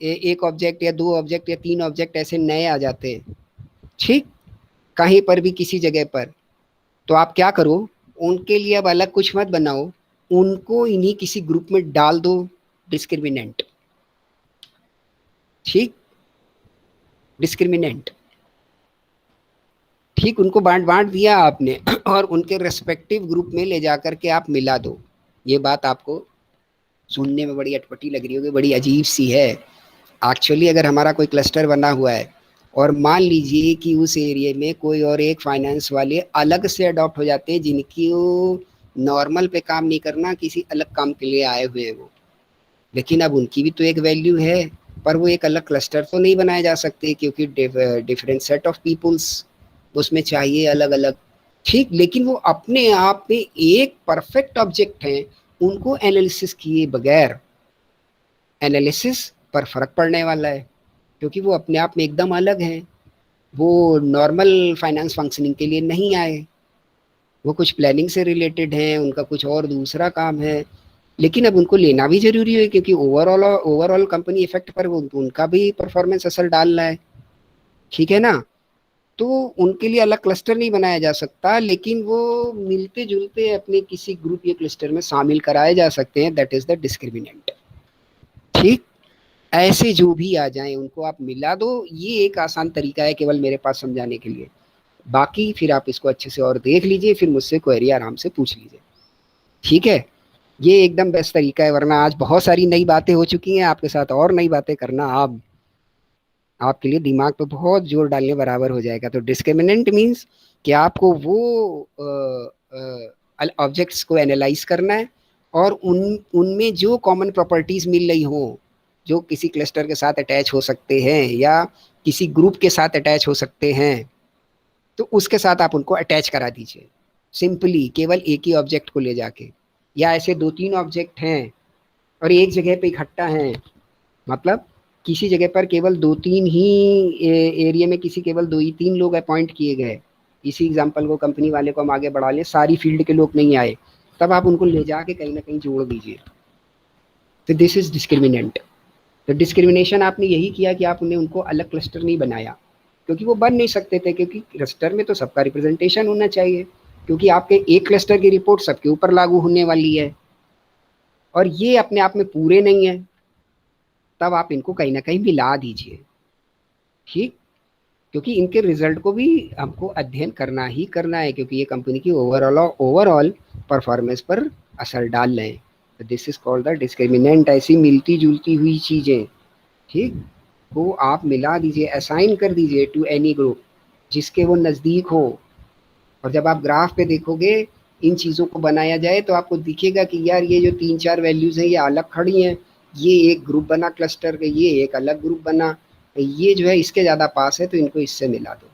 एक ऑब्जेक्ट या दो ऑब्जेक्ट या तीन ऑब्जेक्ट ऐसे नए आ जाते हैं, ठीक, कहीं पर भी किसी जगह पर, तो आप क्या करो, उनके लिए अब अलग कुछ मत बनाओ, उनको इन्हीं किसी ग्रुप में डाल दो डिस्क्रिमिनेंट, ठीक, डिस्क्रिमिनेंट, ठीक, उनको बांट बांट दिया आपने और उनके रेस्पेक्टिव ग्रुप में ले जाकर के आप मिला दो। ये बात आपको सुनने में बड़ी अटपटी लग रही होगी, बड़ी अजीब सी है। एक्चुअली अगर हमारा कोई क्लस्टर बना हुआ है और मान लीजिए कि उस एरिया में कोई और एक फाइनेंस वाले अलग से अडॉप्ट हो जाते हैं, जिनकी वो नॉर्मल पे काम नहीं करना, किसी अलग काम के लिए आए हुए हैं वो, लेकिन अब उनकी भी तो एक वैल्यू है, पर वो एक अलग क्लस्टर तो नहीं बनाए जा सकते क्योंकि डिफरेंट सेट ऑफ पीपुल्स उसमें चाहिए अलग अलग, ठीक, लेकिन वो अपने आप में एक परफेक्ट ऑब्जेक्ट हैं, उनको एनालिसिस किए बगैर एनालिसिस पर फर्क पड़ने वाला है क्योंकि वो अपने आप में एकदम अलग हैं, वो नॉर्मल फाइनेंस फंक्शनिंग के लिए नहीं आए, वो कुछ प्लानिंग से रिलेटेड हैं, उनका कुछ और दूसरा काम है, लेकिन अब उनको लेना भी जरूरी है क्योंकि ओवरऑल कंपनी इफेक्ट पर उनका भी परफॉर्मेंस असर डाल रहा है, ठीक है ना। तो उनके लिए अलग क्लस्टर नहीं बनाया जा सकता, लेकिन वो मिलते जुलते अपने किसी ग्रुप या क्लस्टर में शामिल कराए जा सकते हैं, दैट इज द डिस्क्रिमिनेंट, ठीक। ऐसे जो भी आ जाएं उनको आप मिला दो, ये एक आसान तरीका है केवल मेरे पास समझाने के लिए, बाकी फिर आप इसको अच्छे से और देख लीजिए, फिर मुझसे क्वेरी आराम से पूछ लीजिए, ठीक है। ये एकदम बेस्ट तरीका है, वरना आज बहुत सारी नई बातें हो चुकी हैं, आपके साथ और नई बातें करना आप आपके लिए दिमाग पे बहुत जोर डालने बराबर हो जाएगा। तो डिस्क्रिमिनेंट मीन्स कि आपको वो ऑब्जेक्ट्स को एनालाइज करना है और उनमें जो कॉमन प्रॉपर्टीज मिल रही हो, जो किसी क्लस्टर के साथ अटैच हो सकते हैं या किसी ग्रुप के साथ अटैच हो सकते हैं, तो उसके साथ आप उनको अटैच करा दीजिए सिंपली, केवल एक ही ऑब्जेक्ट को ले जाके, या ऐसे दो तीन ऑब्जेक्ट हैं और एक जगह पे इकट्ठा हैं, मतलब किसी जगह पर केवल दो तीन ही एरिया में किसी केवल दो ही तीन लोग अपॉइंट किए गए, इसी एग्जांपल को कंपनी वाले को हम आगे बढ़ा लें, सारी फील्ड के लोग नहीं आए, तब आप उनको ले जाके कहीं ना कहीं जोड़ दीजिए, तो दिस इज डिस्क्रिमिनेंट। तो डिस्क्रिमिनेशन आपने यही किया कि आपने उनको अलग क्लस्टर नहीं बनाया, क्योंकि वो बन नहीं सकते थे, क्योंकि क्लस्टर में तो सबका रिप्रेजेंटेशन होना चाहिए, क्योंकि आपके एक क्लस्टर की रिपोर्ट सबके ऊपर लागू होने वाली है और ये अपने आप में पूरे नहीं है, तब आप इनको कहीं ना कहीं मिला दीजिए, ठीक, क्योंकि इनके रिजल्ट को भी हमको अध्ययन करना ही करना है, क्योंकि ये कंपनी की ओवरऑल परफॉर्मेंस पर असर डाल रहे हैं। तो this is called the discriminant. ऐसी मिलती जुलती हुई चीजें, ठीक, वो आप मिला दीजिए, असाइन कर दीजिए टू एनी ग्रुप जिसके वो नज़दीक हो, और जब आप ग्राफ पे देखोगे इन चीज़ों को बनाया जाए तो आपको दिखेगा कि यार ये जो तीन चार वैल्यूज़ हैं ये अलग खड़ी हैं, ये एक ग्रुप बना क्लस्टर का, ये एक अलग ग्रुप बना, ये जो है इसके ज़्यादा पास है तो इनको इससे मिला दो,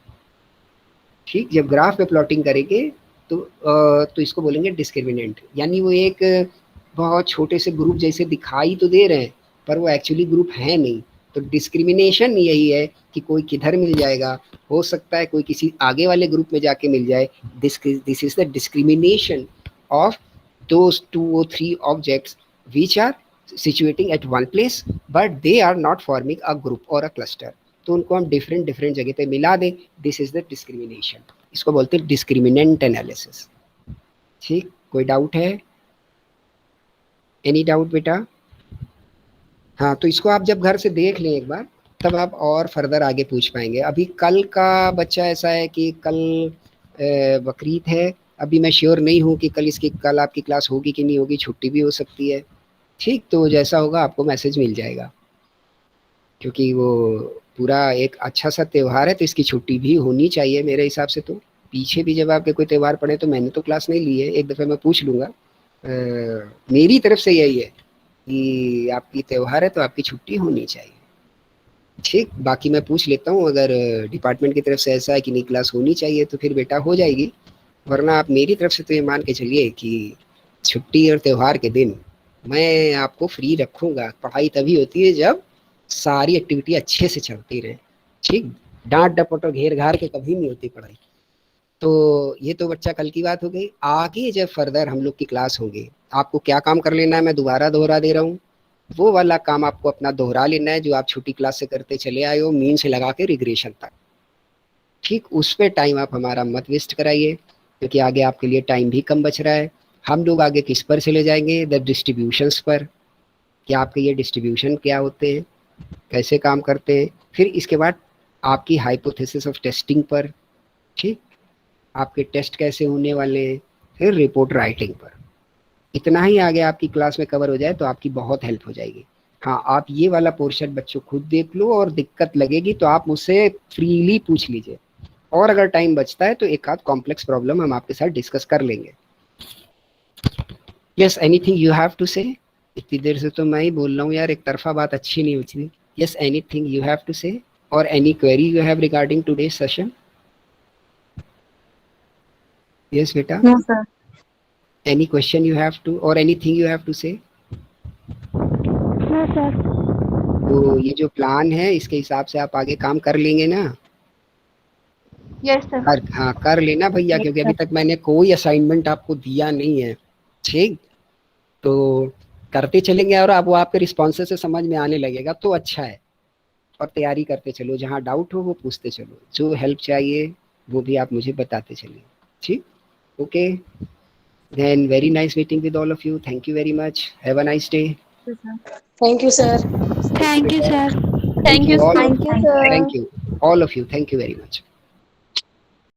ठीक। जब ग्राफ पे प्लॉटिंग करेंगे तो इसको बोलेंगे डिस्क्रिमिनेंट, यानी वो एक बहुत छोटे से ग्रुप जैसे दिखाई तो दे रहे हैं पर वो एक्चुअली ग्रुप है नहीं। तो डिस्क्रिमिनेशन यही है कि कोई किधर मिल जाएगा, हो सकता है कोई किसी आगे वाले ग्रुप में जाके मिल जाए, this is the discrimination of those 2 or 3 objects which are situating at one place but they are not forming a group or a cluster, तो उनको हम डिफरेंट डिफरेंट जगह पे मिला दें, दिस इज द डिस्क्रिमिनेशन, इसको बोलते हैं डिस्क्रिमिनेंट एनालिसिस, ठीक। कोई डाउट है? एनी डाउट बेटा? हाँ, तो इसको आप जब घर से देख लें एक बार, तब आप और फर्दर आगे पूछ पाएंगे। अभी कल का बच्चा ऐसा है कि कल बकरीद है, अभी मैं श्योर नहीं हूँ कि कल आपकी क्लास होगी कि नहीं होगी, छुट्टी भी हो सकती है, ठीक। तो जैसा होगा आपको मैसेज मिल जाएगा, क्योंकि वो पूरा एक अच्छा सा त्यौहार है तो इसकी छुट्टी भी होनी चाहिए मेरे हिसाब से। तो पीछे भी जब आपके कोई त्यौहार पड़े तो मैंने तो क्लास नहीं ली है, एक दफ़े मैं पूछ लूँगा, मेरी तरफ से यही है कि आपकी त्यौहार है तो आपकी छुट्टी होनी चाहिए, ठीक, बाकी मैं पूछ लेता हूँ, अगर डिपार्टमेंट की तरफ से ऐसा है कि नहीं क्लास होनी चाहिए तो फिर बेटा हो जाएगी, वरना आप मेरी तरफ से तो ये मान के चलिए कि छुट्टी और त्योहार के दिन मैं आपको फ्री रखूँगा। पढ़ाई तभी होती है जब सारी एक्टिविटी अच्छे से चलती रहे, ठीक, डाँट डपट और घेर-घार के कभी नहीं होती पढ़ाई। तो ये तो बच्चा कल की बात हो गई। आगे जब फर्दर हम लोग की क्लास होगी, आपको क्या काम कर लेना है, मैं दोबारा दोहरा दे रहा हूँ, वो वाला काम आपको अपना दोहरा लेना है जो आप छोटी क्लास से करते चले आए हो, मीन से लगा के रिग्रेशन तक। ठीक, उस पे टाइम आप हमारा मत वेस्ट कराइए, क्योंकि आगे आपके लिए टाइम भी कम बच रहा है। हम लोग आगे किस पर चले जाएंगे, द डिस्ट्रीब्यूशंस पर, कि आपके ये डिस्ट्रीब्यूशन क्या होते हैं, कैसे काम करते हैं। फिर इसके बाद आपकी हाइपोथेसिस ऑफ टेस्टिंग पर, ठीक, आपके टेस्ट कैसे होने वाले हैं, फिर रिपोर्ट राइटिंग पर। इतना ही आगे आपकी क्लास में कवर हो जाए तो आपकी बहुत हेल्प हो जाएगी। हाँ, आप ये वाला पोर्शन बच्चों खुद देख लो, और दिक्कत लगेगी तो आप मुझसे फ्रीली पूछ लीजिए, और अगर टाइम बचता है तो एक आध कॉम्प्लेक्स प्रॉब्लम हम आपके साथ डिस्कस कर लेंगे। Yes, anything you have to say? इतनी देर से तो मैं ही बोल रहा हूँ यार, एक तरफा बात अच्छी नहीं होती। Yes, anything you have to say, और any query you have regarding today session? Yes बेटा, No, sir. any question you have to, or anything you have to say? No, sir. तो ये जो प्लान है इसके हिसाब से आप आगे काम कर लेंगे ना? Yes, sir. हाँ, कर लेना भैया, क्योंकि अभी तक मैंने कोई असाइनमेंट आपको दिया नहीं है, ठीक, तो करते चलेंगे और अब वो आपके रिस्पॉन्सेस से समझ में आने लगेगा तो अच्छा है। और तैयारी करते चलो, जहाँ डाउट हो वो पूछते चलो, जो हेल्प चाहिए वो भी आप मुझे बताते चलिए, ठीक, okay. Then very nice meeting with all of you. Thank you very much. Have a nice day. Thank you, sir. Thank you, sir. Thank you, all, Thank you, sir. Thank you, all of you. Thank you very much.